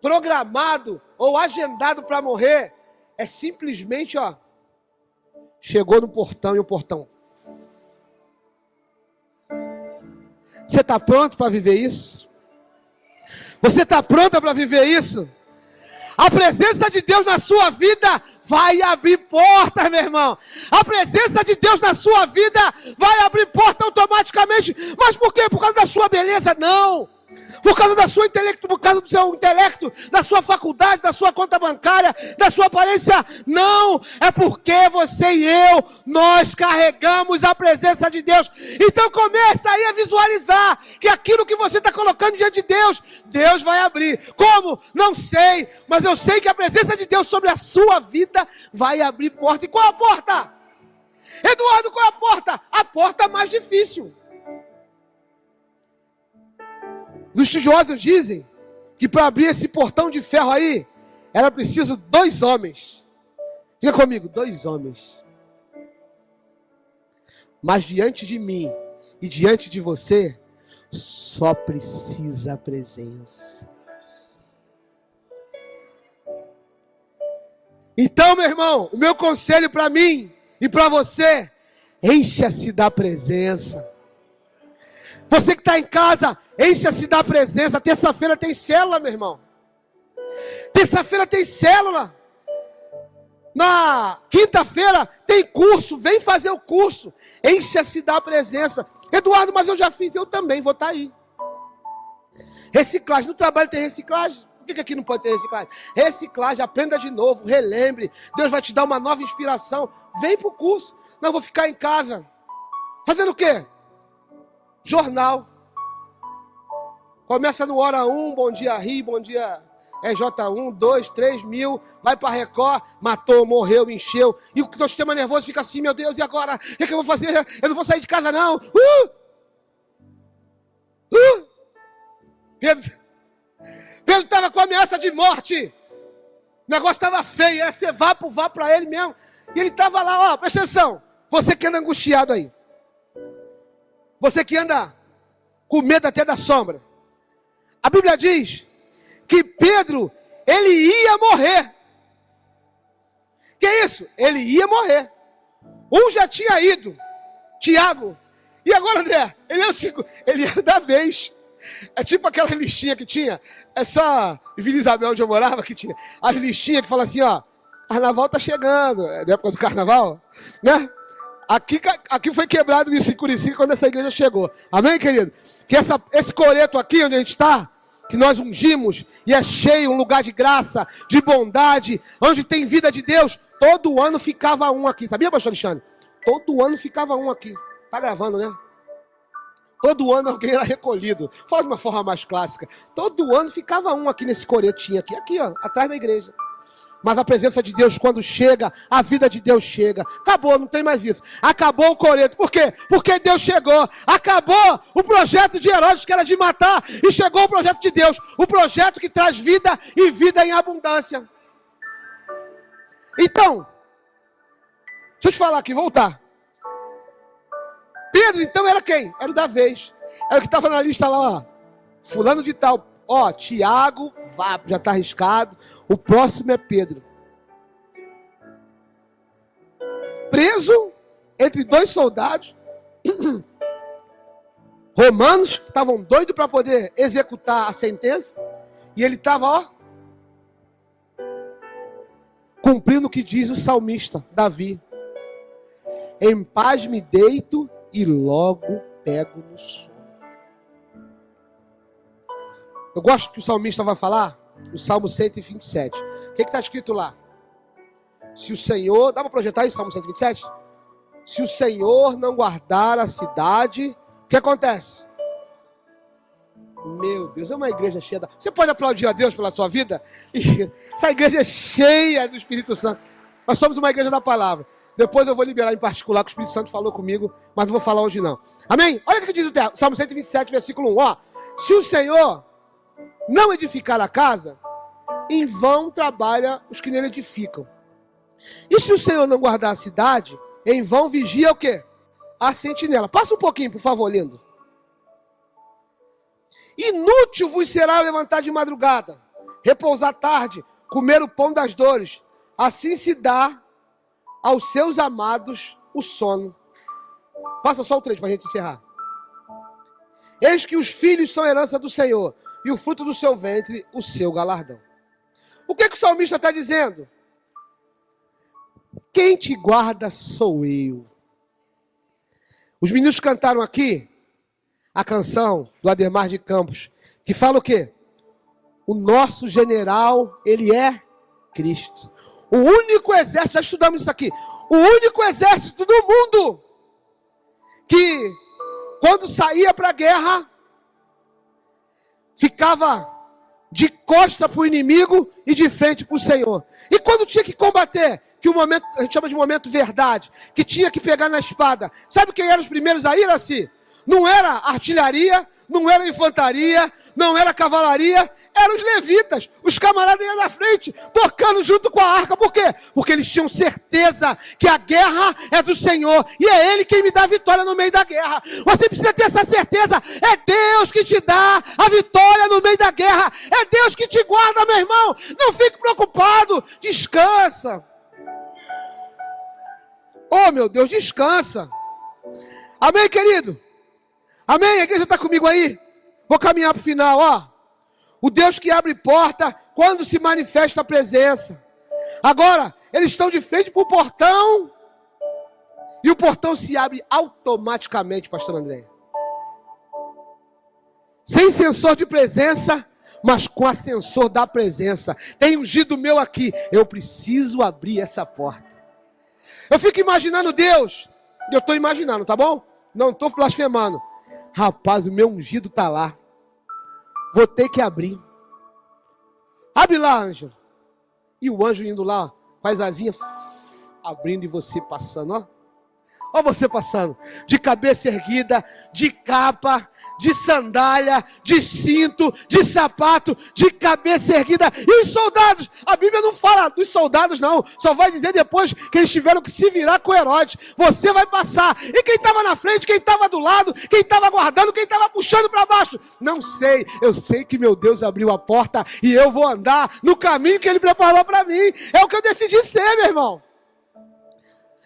programado ou agendado para morrer, é simplesmente, ó, chegou no portão e o portão. Você está pronto para viver isso? Você está pronta para viver isso? A presença de Deus na sua vida vai abrir portas, meu irmão. A presença de Deus na sua vida vai abrir porta automaticamente. Mas por quê? Por causa da sua beleza? Não. Por causa da sua intelecto, por causa do seu intelecto, da sua faculdade, da sua conta bancária, da sua aparência. Não, é porque você e eu, nós carregamos a presença de Deus. Então começa aí a visualizar que aquilo que você está colocando diante de Deus, Deus vai abrir. Como? Não sei, mas eu sei que a presença de Deus sobre a sua vida vai abrir porta. E qual a porta? Eduardo, qual é a porta? A porta mais difícil. Os estudiosos dizem que para abrir esse portão de ferro aí, era preciso 2 homens. Diga comigo, 2 homens. Mas diante de mim e diante de você, só precisa a presença. Então, meu irmão, o meu conselho para mim e para você, encha-se da presença. Você que está em casa, encha-se da presença. Terça-feira tem célula, meu irmão. Terça-feira tem célula. Na quinta-feira tem curso. Vem fazer o curso. Encha-se da presença. Eduardo, mas eu já fiz. Eu também vou estar aí. Reciclagem. No trabalho tem reciclagem. Por que aqui não pode ter reciclagem? Reciclagem, aprenda de novo. Relembre. Deus vai te dar uma nova inspiração. Vem para o curso. Não, eu vou ficar em casa. Fazendo o quê? Jornal. Começa no Hora 1, Bom Dia Rio, Bom Dia J1, 2, 3 mil, vai para Record, matou, morreu, encheu. E o teu sistema nervoso fica assim, meu Deus, e agora? O que eu vou fazer? Eu não vou sair de casa não. Pedro estava com ameaça de morte. O negócio estava feio, ia ser vá para ele mesmo. E ele estava lá, ó, presta atenção. Você que anda angustiado aí. Você que anda com medo até da sombra. A Bíblia diz que Pedro, ele ia morrer. Que isso? Ele ia morrer. Um já tinha ido, Tiago. E agora, André? Ele era da vez. É tipo aquela listinha que tinha. É só Vila Isabel, onde eu morava, que tinha. As listinhas que falam assim, ó. Carnaval tá chegando. É da época do carnaval, né? Aqui foi quebrado isso em Curicica quando essa igreja chegou. Amém, querido? Que esse coreto aqui onde a gente está, que nós ungimos, e é cheio, um lugar de graça, de bondade, onde tem vida de Deus, todo ano ficava um aqui. Sabia, pastor Alexandre? Todo ano ficava um aqui. Tá gravando, né? Todo ano alguém era recolhido. Fala de uma forma mais clássica. Todo ano ficava um aqui nesse coretinho aqui. Aqui, ó, atrás da igreja. Mas a presença de Deus, quando chega, a vida de Deus chega. Acabou, não tem mais isso. Acabou o coreto. Por quê? Porque Deus chegou. Acabou o projeto de Herodes, que era de matar. E chegou o projeto de Deus. O projeto que traz vida e vida em abundância. Então, deixa eu te falar aqui, voltar. Pedro, então, era quem? Era o da vez. Era o que estava na lista lá, ó. Fulano de tal. Ó, Tiago, já está arriscado. O próximo é Pedro. Preso entre dois soldados romanos, que estavam doidos para poder executar a sentença. E ele estava, ó, cumprindo o que diz o salmista, Davi. Em paz me deito e logo pego no sono. Eu gosto que o salmista vai falar, no Salmo 127. O que está escrito lá? Se o Senhor... Dá para projetar isso, Salmo 127? Se o Senhor não guardar a cidade, o que acontece? Meu Deus, é uma igreja cheia da... Você pode aplaudir a Deus pela sua vida? Essa igreja é cheia do Espírito Santo. Nós somos uma igreja da palavra. Depois eu vou liberar em particular, que o Espírito Santo falou comigo, mas não vou falar hoje não. Amém? Olha o que diz o texto, Salmo 127, versículo 1. Ó, se o Senhor não edificar a casa, em vão trabalha os que nele edificam. E se o Senhor não guardar a cidade, em vão vigia o quê? A sentinela. Passa um pouquinho, por favor, lindo. Inútil vos será levantar de madrugada, repousar tarde, comer o pão das dores. Assim se dá aos seus amados o sono. Passa só o 3 para a gente encerrar. Eis que os filhos são herança do Senhor, e o fruto do seu ventre, o seu galardão. O que o salmista está dizendo? Quem te guarda sou eu. Os meninos cantaram aqui a canção do Ademar de Campos, que fala o quê? O nosso general, ele é Cristo. O único exército, já estudamos isso aqui, o único exército do mundo que, quando saía para a guerra, ficava de costa para o inimigo e de frente para o Senhor. E quando tinha que combater, que o momento, a gente chama de momento verdade, que tinha que pegar na espada, sabe quem eram os primeiros a ir assim? Não era artilharia, não era infantaria, não era cavalaria, eram os levitas. Os camaradas iam na frente, tocando junto com a arca. Por quê? Porque eles tinham certeza que a guerra é do Senhor. E é Ele quem me dá a vitória no meio da guerra. Você precisa ter essa certeza. É Deus que te dá a vitória no meio da guerra. É Deus que te guarda, meu irmão. Não fique preocupado. Descansa. Oh, meu Deus, descansa. Amém, querido? Amém? A igreja está comigo aí? Vou caminhar para o final, ó. O Deus que abre porta quando se manifesta a presença. Agora, eles estão de frente para o portão. E o portão se abre automaticamente, pastor André. Sem sensor de presença, mas com ascensor da presença. Tem ungido meu aqui. Eu preciso abrir essa porta. Eu fico imaginando Deus. Eu estou imaginando, tá bom? Não estou blasfemando. Rapaz, o meu ungido está lá. vou ter que abrir. Abre lá, Ângelo. E o anjo indo lá, ó, com as asinhas, abrindo e você passando, ó. Olha você passando, de cabeça erguida, de capa, de sandália, de cinto, de sapato, de cabeça erguida. E os soldados, a Bíblia não fala dos soldados não, só vai dizer depois que eles tiveram que se virar com Herodes. Você vai passar. E quem estava na frente, quem estava do lado, quem estava guardando, quem estava puxando para baixo? Não sei, eu sei que meu Deus abriu a porta e eu vou andar no caminho que Ele preparou para mim. É o que eu decidi ser, meu irmão.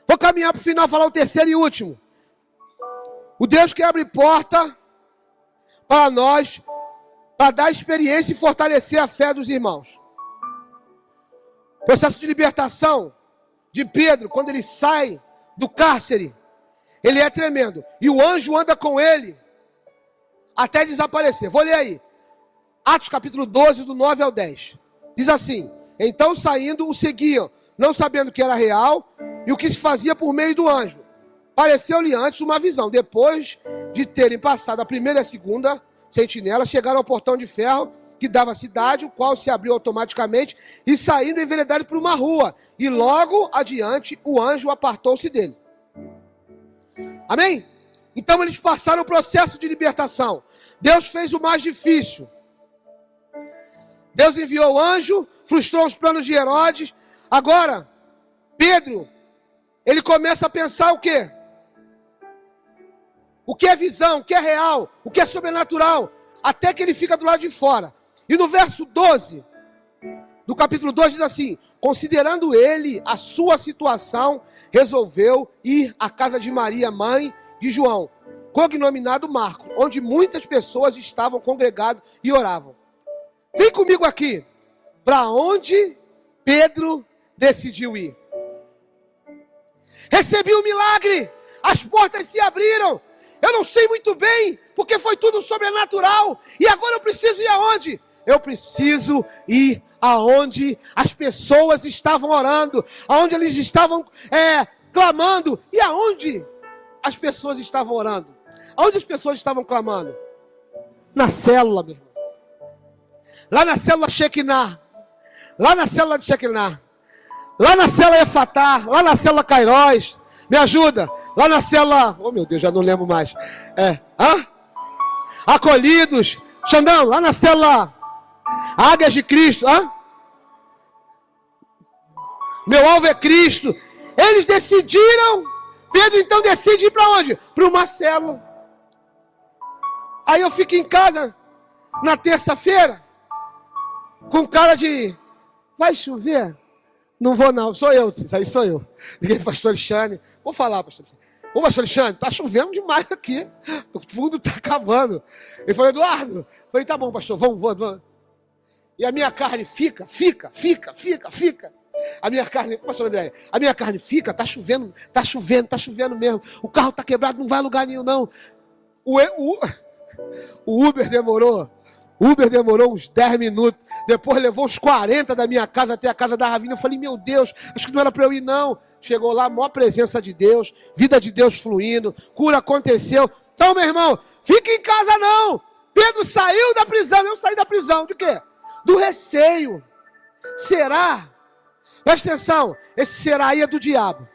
Vou caminhar para o final, falar o terceiro e último. O Deus que abre porta para nós, para dar experiência e fortalecer a fé dos irmãos. O processo de libertação de Pedro, quando ele sai do cárcere, ele é tremendo. E o anjo anda com ele até desaparecer. Vou ler aí. Atos capítulo 12, do 9 ao 10. Diz assim: então saindo o seguiam, não sabendo que era real e o que se fazia por meio do anjo. Pareceu-lhe antes uma visão. Depois de terem passado a primeira e a segunda sentinela, chegaram ao portão de ferro que dava à cidade, o qual se abriu automaticamente, e saindo enveredaram por uma rua. E logo adiante o anjo apartou-se dele. Amém? Então eles passaram o processo de libertação. Deus fez o mais difícil. Deus enviou o anjo, frustrou os planos de Herodes. Agora, Pedro, ele começa a pensar o quê? O que é visão, o que é real, o que é sobrenatural, até que ele fica do lado de fora. E no verso 12, do capítulo 2 diz assim: considerando ele a sua situação, resolveu ir à casa de Maria, mãe de João, cognominado Marcos, onde muitas pessoas estavam congregadas e oravam. Vem comigo aqui, para onde Pedro decidiu ir. Recebi um milagre, as portas se abriram. Eu não sei muito bem, porque foi tudo sobrenatural. E agora eu preciso ir aonde? Eu preciso ir aonde as pessoas estavam orando, aonde eles estavam clamando. E aonde as pessoas estavam orando? Aonde as pessoas estavam clamando? Na célula, meu irmão. Lá na célula Shekinah. Lá na célula de Shekinah. Lá na célula Efatá, lá na célula Kairos, me ajuda, lá na célula, oh meu Deus, já não lembro mais, Acolhidos, Xandão, lá na célula Águias de Cristo, meu alvo é Cristo. Eles decidiram, Pedro então decide ir para onde? Para uma célula. Aí eu fico em casa, na terça-feira, com cara de, vai chover? Não vou não, sou eu, isso aí sou eu. Liguei para o pastor Alexandre, vou falar, pastor Alexandre. Ô, pastor Alexandre, tá chovendo demais aqui, o fundo tá acabando. Ele falou, Eduardo, eu falei, tá bom, pastor, vamos. E a minha carne fica. A minha carne, pastor André, a minha carne fica, tá chovendo mesmo. O carro tá quebrado, não vai a lugar nenhum não. O Uber demorou uns 10 minutos. Depois levou uns 40 da minha casa até a casa da Ravina. Eu falei, meu Deus, acho que não era para eu ir não. Chegou lá, maior presença de Deus, vida de Deus fluindo, cura aconteceu. Então, meu irmão, fica em casa não. Pedro saiu da prisão, eu saí da prisão. De quê? Do receio. Será? Presta atenção, esse será aí é do diabo.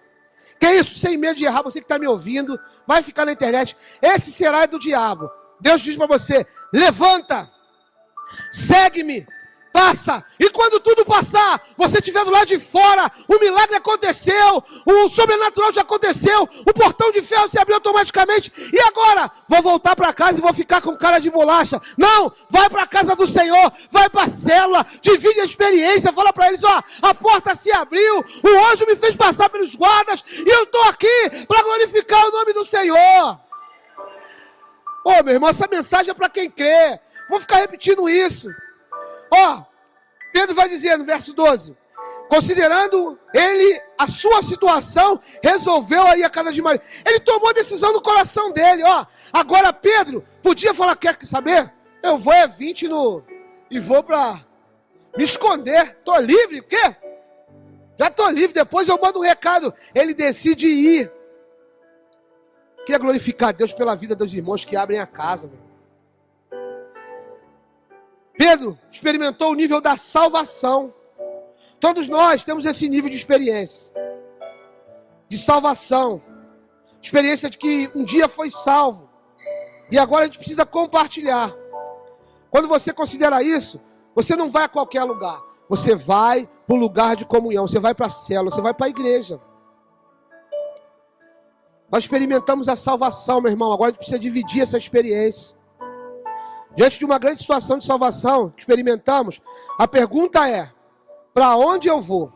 Que é isso? Sem medo de errar, você que está me ouvindo, vai ficar na internet. Esse será é do diabo. Deus diz para você, levanta. Segue-me, passa, e quando tudo passar, você estiver do lado de fora, o milagre aconteceu, o sobrenatural já aconteceu, o portão de ferro se abriu automaticamente, e agora? Vou voltar para casa e vou ficar com cara de bolacha. Não, vai para a casa do Senhor, vai para a célula, divide a experiência, fala para eles, a porta se abriu, o anjo me fez passar pelos guardas, e eu estou aqui para glorificar o nome do Senhor. Ô, meu irmão, essa mensagem é para quem crê. Vou ficar repetindo isso. Pedro vai dizer no verso 12: considerando ele a sua situação, resolveu ir à casa de Maria. Ele tomou a decisão no coração dele. Agora Pedro podia falar, quer saber? Eu vou 20 e vou para me esconder. Tô livre, o quê? Já tô livre, depois eu mando um recado. Ele decide ir. Queria glorificar Deus pela vida dos irmãos que abrem a casa, meu. Pedro experimentou o nível da salvação. Todos nós temos esse nível de experiência. De salvação. Experiência de que um dia foi salvo. E agora a gente precisa compartilhar. Quando você considera isso, você não vai a qualquer lugar. Você vai para o lugar de comunhão. Você vai para a célula, você vai para a igreja. Nós experimentamos a salvação, meu irmão. Agora a gente precisa dividir essa experiência. Diante de uma grande situação de salvação que experimentamos, a pergunta é: para onde eu vou?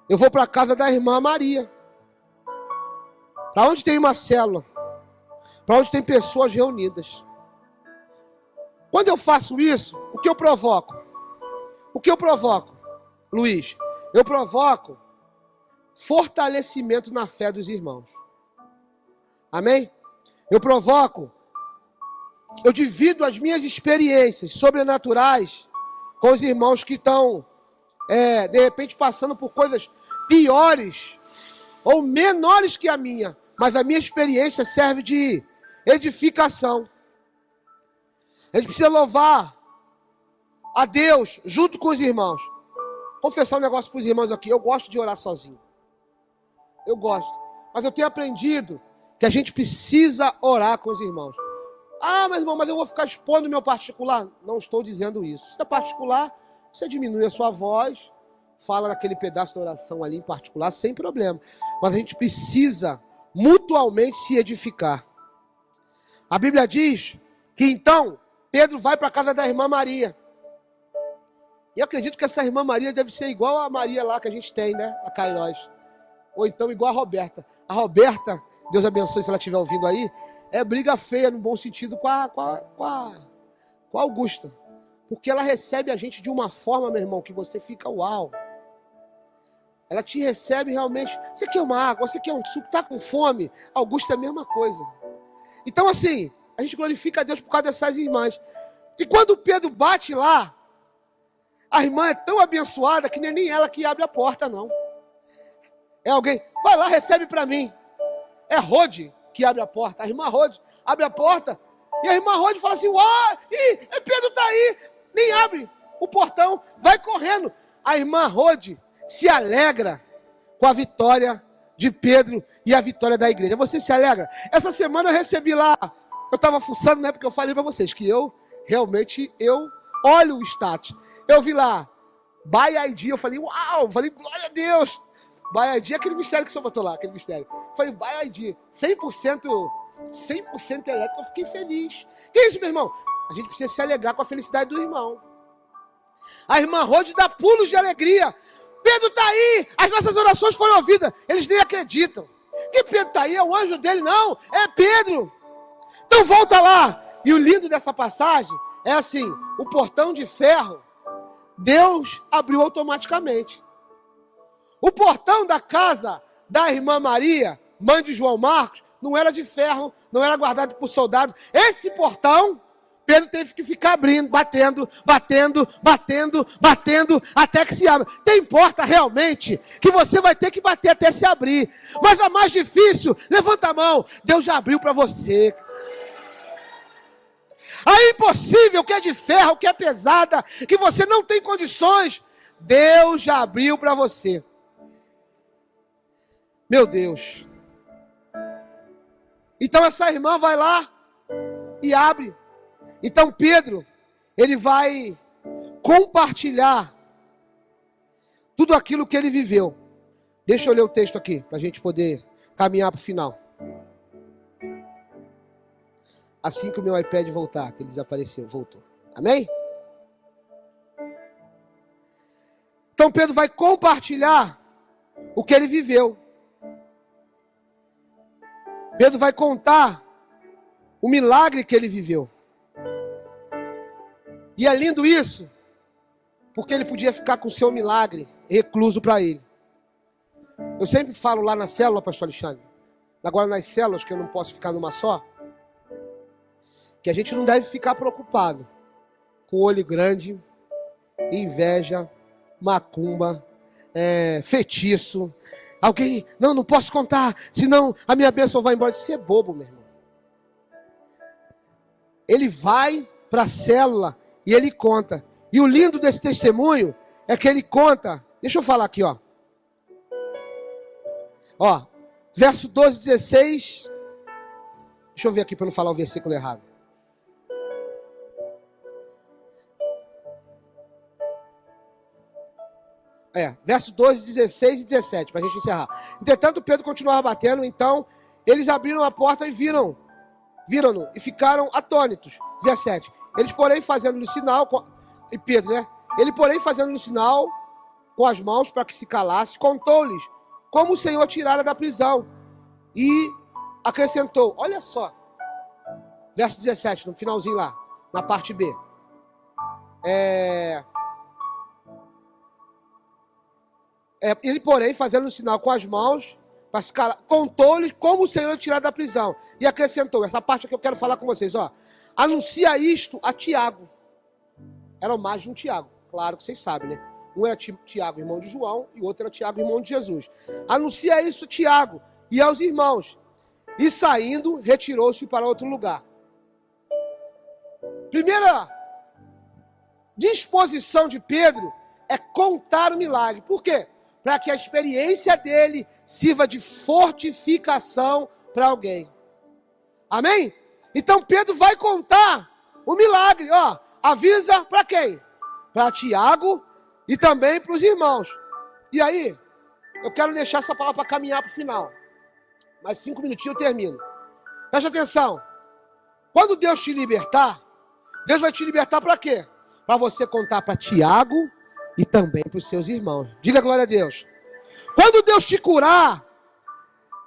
Eu vou para a casa da irmã Maria. Para onde tem uma célula? Para onde tem pessoas reunidas. Quando eu faço isso, o que eu provoco? O que eu provoco, Luiz? Eu provoco fortalecimento na fé dos irmãos. Amém? Eu divido as minhas experiências sobrenaturais com os irmãos que estão, de repente, passando por coisas piores ou menores que a minha, mas a minha experiência serve de edificação. A gente precisa louvar a Deus junto com os irmãos. Confessar um negócio para os irmãos aqui. Eu gosto de orar sozinho. Eu gosto. Mas eu tenho aprendido que a gente precisa orar com os irmãos. Ah, mas irmão, mas eu vou ficar expondo o meu particular. Não estou dizendo isso. Se é particular, você diminui a sua voz, fala naquele pedaço da oração ali em particular, sem problema. Mas a gente precisa mutuamente se edificar. A Bíblia diz que então Pedro vai para a casa da irmã Maria. E eu acredito que essa irmã Maria deve ser igual a Maria lá que a gente tem, né? A Cairós. Ou então igual a Roberta. A Roberta, Deus abençoe se ela estiver ouvindo aí, é briga feia no bom sentido com a Augusta. Porque ela recebe a gente de uma forma, meu irmão, que você fica uau. Ela te recebe realmente. Você quer uma água? Você quer um suco? Está com fome? Augusta é a mesma coisa. Então assim, a gente glorifica a Deus por causa dessas irmãs. E quando Pedro bate lá, a irmã é tão abençoada que nem ela que abre a porta, não. É alguém, vai lá, recebe para mim. É Rode que abre a porta. A irmã Rode abre a porta. E a irmã Rode fala assim, Pedro está aí. Nem abre o portão, vai correndo. A irmã Rode se alegra com a vitória de Pedro e a vitória da igreja. Você se alegra? Essa semana eu recebi lá, eu estava fuçando, né, porque eu falei para vocês que eu olho o status. Eu vi lá, By ID, eu falei, uau, falei, glória a Deus. By ID é aquele mistério que o senhor botou lá, aquele mistério. Eu falei, By ID, 100% elétrico, eu fiquei feliz. Que isso, meu irmão? A gente precisa se alegrar com a felicidade do irmão. A irmã Rode dá pulos de alegria. Pedro está aí, as nossas orações foram ouvidas. Eles nem acreditam. Que Pedro está aí, é o anjo dele, não, é Pedro. Então volta lá. E o lindo dessa passagem é assim, o portão de ferro, Deus abriu automaticamente. O portão da casa da irmã Maria, mãe de João Marcos, não era de ferro, não era guardado por soldado. Esse portão, Pedro teve que ficar abrindo, batendo, até que se abra. Tem porta realmente que você vai ter que bater até se abrir. Mas a mais difícil, levanta a mão, Deus já abriu para você. A impossível, que é de ferro, que é pesada, que você não tem condições, Deus já abriu para você. Meu Deus. Então essa irmã vai lá e abre. Então Pedro, ele vai compartilhar tudo aquilo que ele viveu. Deixa eu ler o texto aqui, para a gente poder caminhar para o final. Assim que o meu iPad voltar, que ele desapareceu, voltou. Amém? Então Pedro vai compartilhar o que ele viveu. Pedro vai contar o milagre que ele viveu. E é lindo isso, porque ele podia ficar com o seu milagre recluso para ele. Eu sempre falo lá na célula, pastor Alexandre, agora nas células, que eu não posso ficar numa só, que a gente não deve ficar preocupado com olho grande, inveja, macumba, feitiço. Alguém, não posso contar, senão a minha bênção vai embora. Isso é bobo, meu irmão. Ele vai para a célula E ele conta. E o lindo desse testemunho é que ele conta. Deixa eu falar aqui, ó. Ó, verso 12, 16. Deixa eu ver aqui para não falar o versículo errado. Verso 12, 16 e 17, para a gente encerrar. Entretanto, Pedro continuava batendo, então eles abriram a porta e viram-no e ficaram atônitos. 17. Eles, porém, fazendo-lhe sinal, e Pedro, né? Ele, porém, fazendo-lhe sinal com as mãos para que se calasse, contou-lhes como o Senhor tirara da prisão e acrescentou, olha só, verso 17, no finalzinho lá, na parte B. Ele, porém, fazendo um sinal com as mãos, para se calar, contou-lhes como o Senhor tirara da prisão. E acrescentou, essa parte que eu quero falar com vocês, ó. Anuncia isto a Tiago. Era mais de um Tiago, claro que vocês sabem, né? Um era Tiago, irmão de João, e o outro era Tiago, irmão de Jesus. Anuncia isso a Tiago e aos irmãos. E saindo, retirou-se para outro lugar. Primeira disposição de Pedro é contar o milagre. Por quê? Para que a experiência dele sirva de fortificação para alguém. Amém? Então Pedro vai contar o milagre, ó. Avisa para quem? Para Tiago e também para os irmãos. E aí, eu quero deixar essa palavra para caminhar para o final. Mais 5 minutinhos eu termino. Presta atenção. Quando Deus te libertar, Deus vai te libertar para quê? Para você contar para Tiago e também para os seus irmãos. Diga glória a Deus. Quando Deus te curar,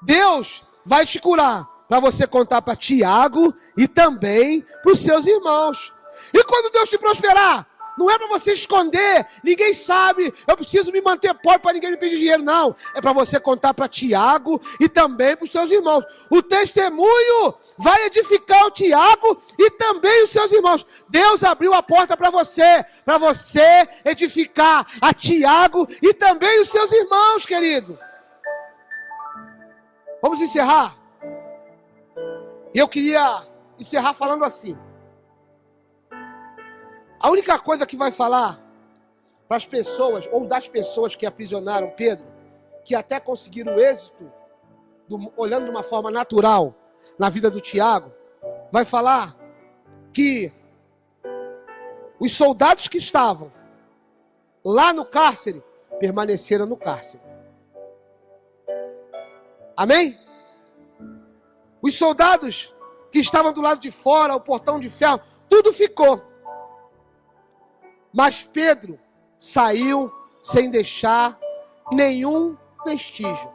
Deus vai te curar para você contar para Tiago e também para os seus irmãos. E quando Deus te prosperar, não é para você esconder, ninguém sabe, eu preciso me manter pobre para ninguém me pedir dinheiro, não. É para você contar para Tiago e também para os seus irmãos. O testemunho vai edificar o Tiago e também os seus irmãos. Deus abriu a porta para você edificar a Tiago e também os seus irmãos, querido. Vamos encerrar? E eu queria encerrar falando assim. A única coisa que vai falar para as pessoas, ou das pessoas que aprisionaram Pedro, que até conseguiram êxito, olhando de uma forma natural, na vida do Tiago, vai falar que os soldados que estavam lá no cárcere, permaneceram no cárcere. Amém? Os soldados que estavam do lado de fora, o portão de ferro, tudo ficou. Mas Pedro saiu sem deixar nenhum vestígio.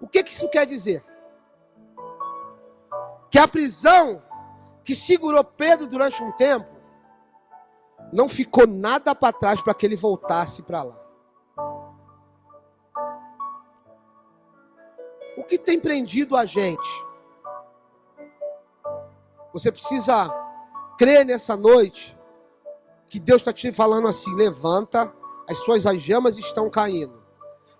O que isso quer dizer? Que a prisão que segurou Pedro durante um tempo, não ficou nada para trás para que ele voltasse para lá. O que tem prendido a gente? Você precisa crer nessa noite que Deus está te falando assim: levanta, as suas algemas estão caindo,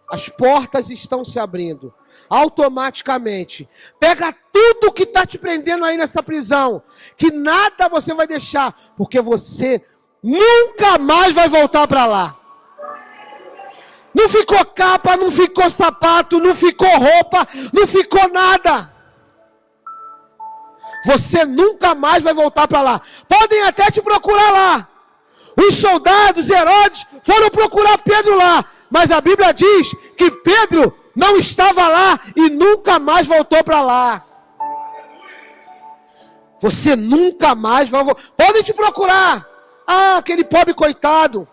as portas estão se abrindo, automaticamente. Pega tudo que está te prendendo aí nessa prisão, que nada você vai deixar, porque você nunca mais vai voltar para lá. Não ficou capa, não ficou sapato, não ficou roupa, não ficou nada. Você nunca mais vai voltar para lá. Podem até te procurar lá. Os soldados, Herodes, foram procurar Pedro lá. Mas a Bíblia diz que Pedro não estava lá e nunca mais voltou para lá. Você nunca mais vai voltar. Podem te procurar. Ah, aquele pobre coitado.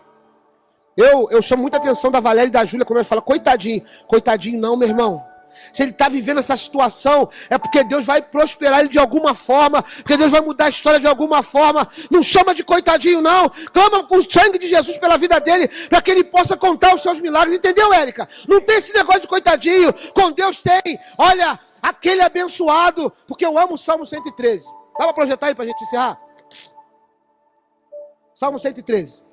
Eu chamo muita atenção da Valéria e da Júlia quando eles falam coitadinho. Coitadinho não, meu irmão. Se ele está vivendo essa situação, é porque Deus vai prosperar ele de alguma forma, porque Deus vai mudar a história de alguma forma. Não chama de coitadinho, não. Clama com o sangue de Jesus pela vida dele, para que ele possa contar os seus milagres. Entendeu, Érica? Não tem esse negócio de coitadinho. Com Deus tem. Olha, aquele abençoado, porque eu amo o Salmo 113. Dá para projetar aí para a gente encerrar? Salmo 113.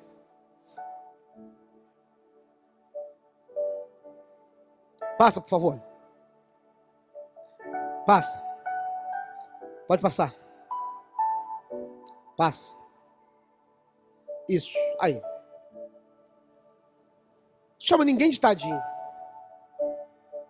Passa, por favor. Passa. Pode passar. Passa. Isso, aí. Não chama ninguém de tadinho.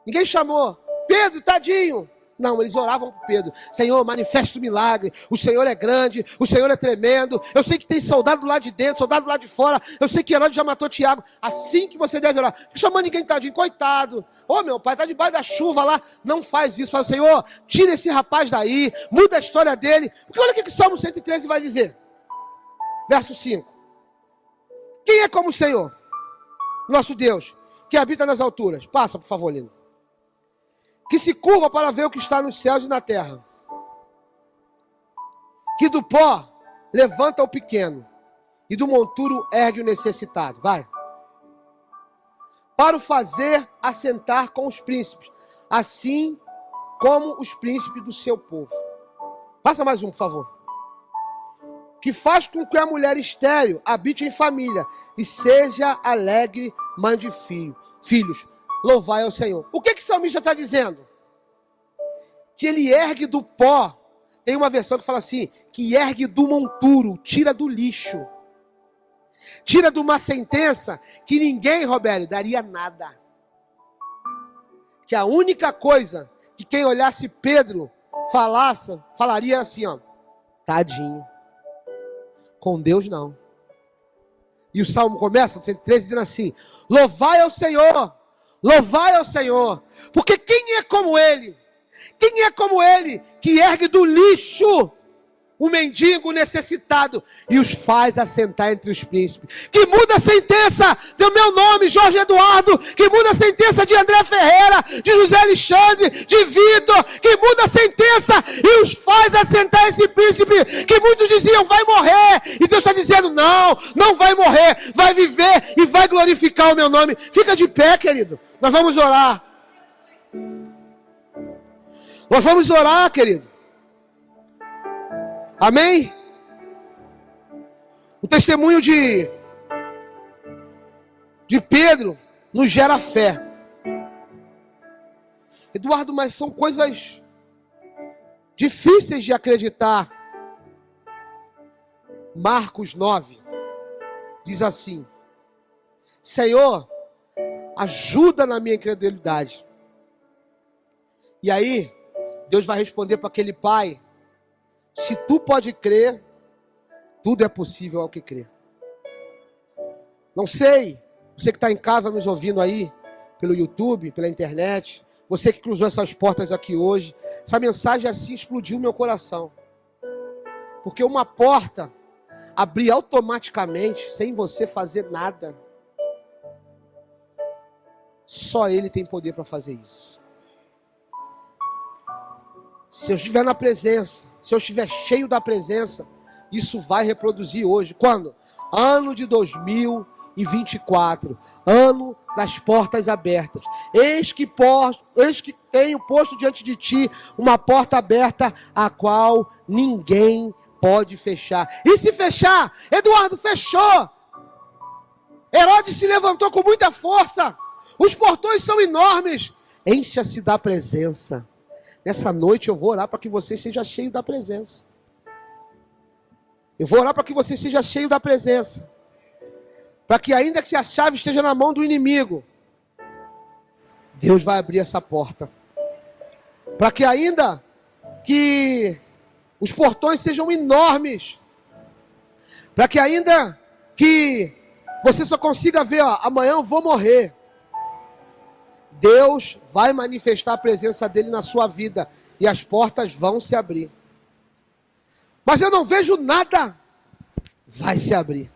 Ninguém chamou Pedro, tadinho. Não, eles oravam por Pedro. Senhor, manifesta o milagre. O Senhor é grande, o Senhor é tremendo. Eu sei que tem soldado do lado de dentro, soldado do lado de fora. Eu sei que Herodes já matou Tiago. Assim que você deve orar. Não chama ninguém de tadinho, coitado. Ô, meu pai, está debaixo da chuva lá. Não faz isso. Fala, Senhor, tira esse rapaz daí. Muda a história dele. Porque olha o que o Salmo 113 vai dizer. Verso 5. Quem é como o Senhor? Nosso Deus, que habita nas alturas. Passa, por favor, lindo. Que se curva para ver o que está nos céus e na terra. Que do pó levanta o pequeno, e do monturo ergue o necessitado. Vai. Para o fazer assentar com os príncipes, assim como os príncipes do seu povo. Passa mais um, por favor. Que faz com que a mulher estéril habite em família, e seja alegre mãe de filhos. Louvai ao Senhor. O que o salmista está dizendo? Que ele ergue do pó. Tem uma versão que fala assim, que ergue do monturo, tira do lixo. Tira de uma sentença que ninguém, Roberto, daria nada. Que a única coisa que quem olhasse Pedro falaria assim, ó, tadinho. Com Deus não. E o Salmo começa, 113, dizendo assim, louvai ao Senhor. Louvai ao Senhor, porque quem é como Ele? Quem é como Ele que ergue do lixo o mendigo, o necessitado, e os faz assentar entre os príncipes? Que muda a sentença do meu nome, Jorge Eduardo, que muda a sentença de André Ferreira, de José Alexandre, de Vitor, que muda a sentença e os faz assentar esse príncipe, que muitos diziam, vai morrer, e Deus está dizendo, não, não vai morrer, vai viver e vai glorificar o meu nome. Fica de pé, querido, nós vamos orar. Nós vamos orar, querido. Amém? O testemunho de Pedro nos gera fé. Eduardo, mas são coisas difíceis de acreditar. Marcos 9 diz assim: Senhor, ajuda na minha incredulidade. E aí, Deus vai responder para aquele pai: se tu pode crer, tudo é possível ao que crer. Não sei, você que está em casa nos ouvindo aí, pelo YouTube, pela internet, você que cruzou essas portas aqui hoje, essa mensagem assim explodiu meu coração. Porque uma porta abrir automaticamente, sem você fazer nada. Só Ele tem poder para fazer isso. Se eu estiver na presença, se eu estiver cheio da presença, isso vai reproduzir hoje. Quando? Ano de 2024. Ano das portas abertas. Eis que tenho posto diante de ti uma porta aberta, a qual ninguém pode fechar. E se fechar? Eduardo, fechou. Herodes se levantou com muita força. Os portões são enormes. Encha-se da presença. Nessa noite eu vou orar para que você seja cheio da presença. Eu vou orar para que você seja cheio da presença. Para que ainda que a chave esteja na mão do inimigo, Deus vai abrir essa porta. Para que ainda que os portões sejam enormes. Para que ainda que você só consiga ver, ó, amanhã eu vou morrer. Deus vai manifestar a presença dele na sua vida. E as portas vão se abrir. Mas eu não vejo nada. Vai se abrir.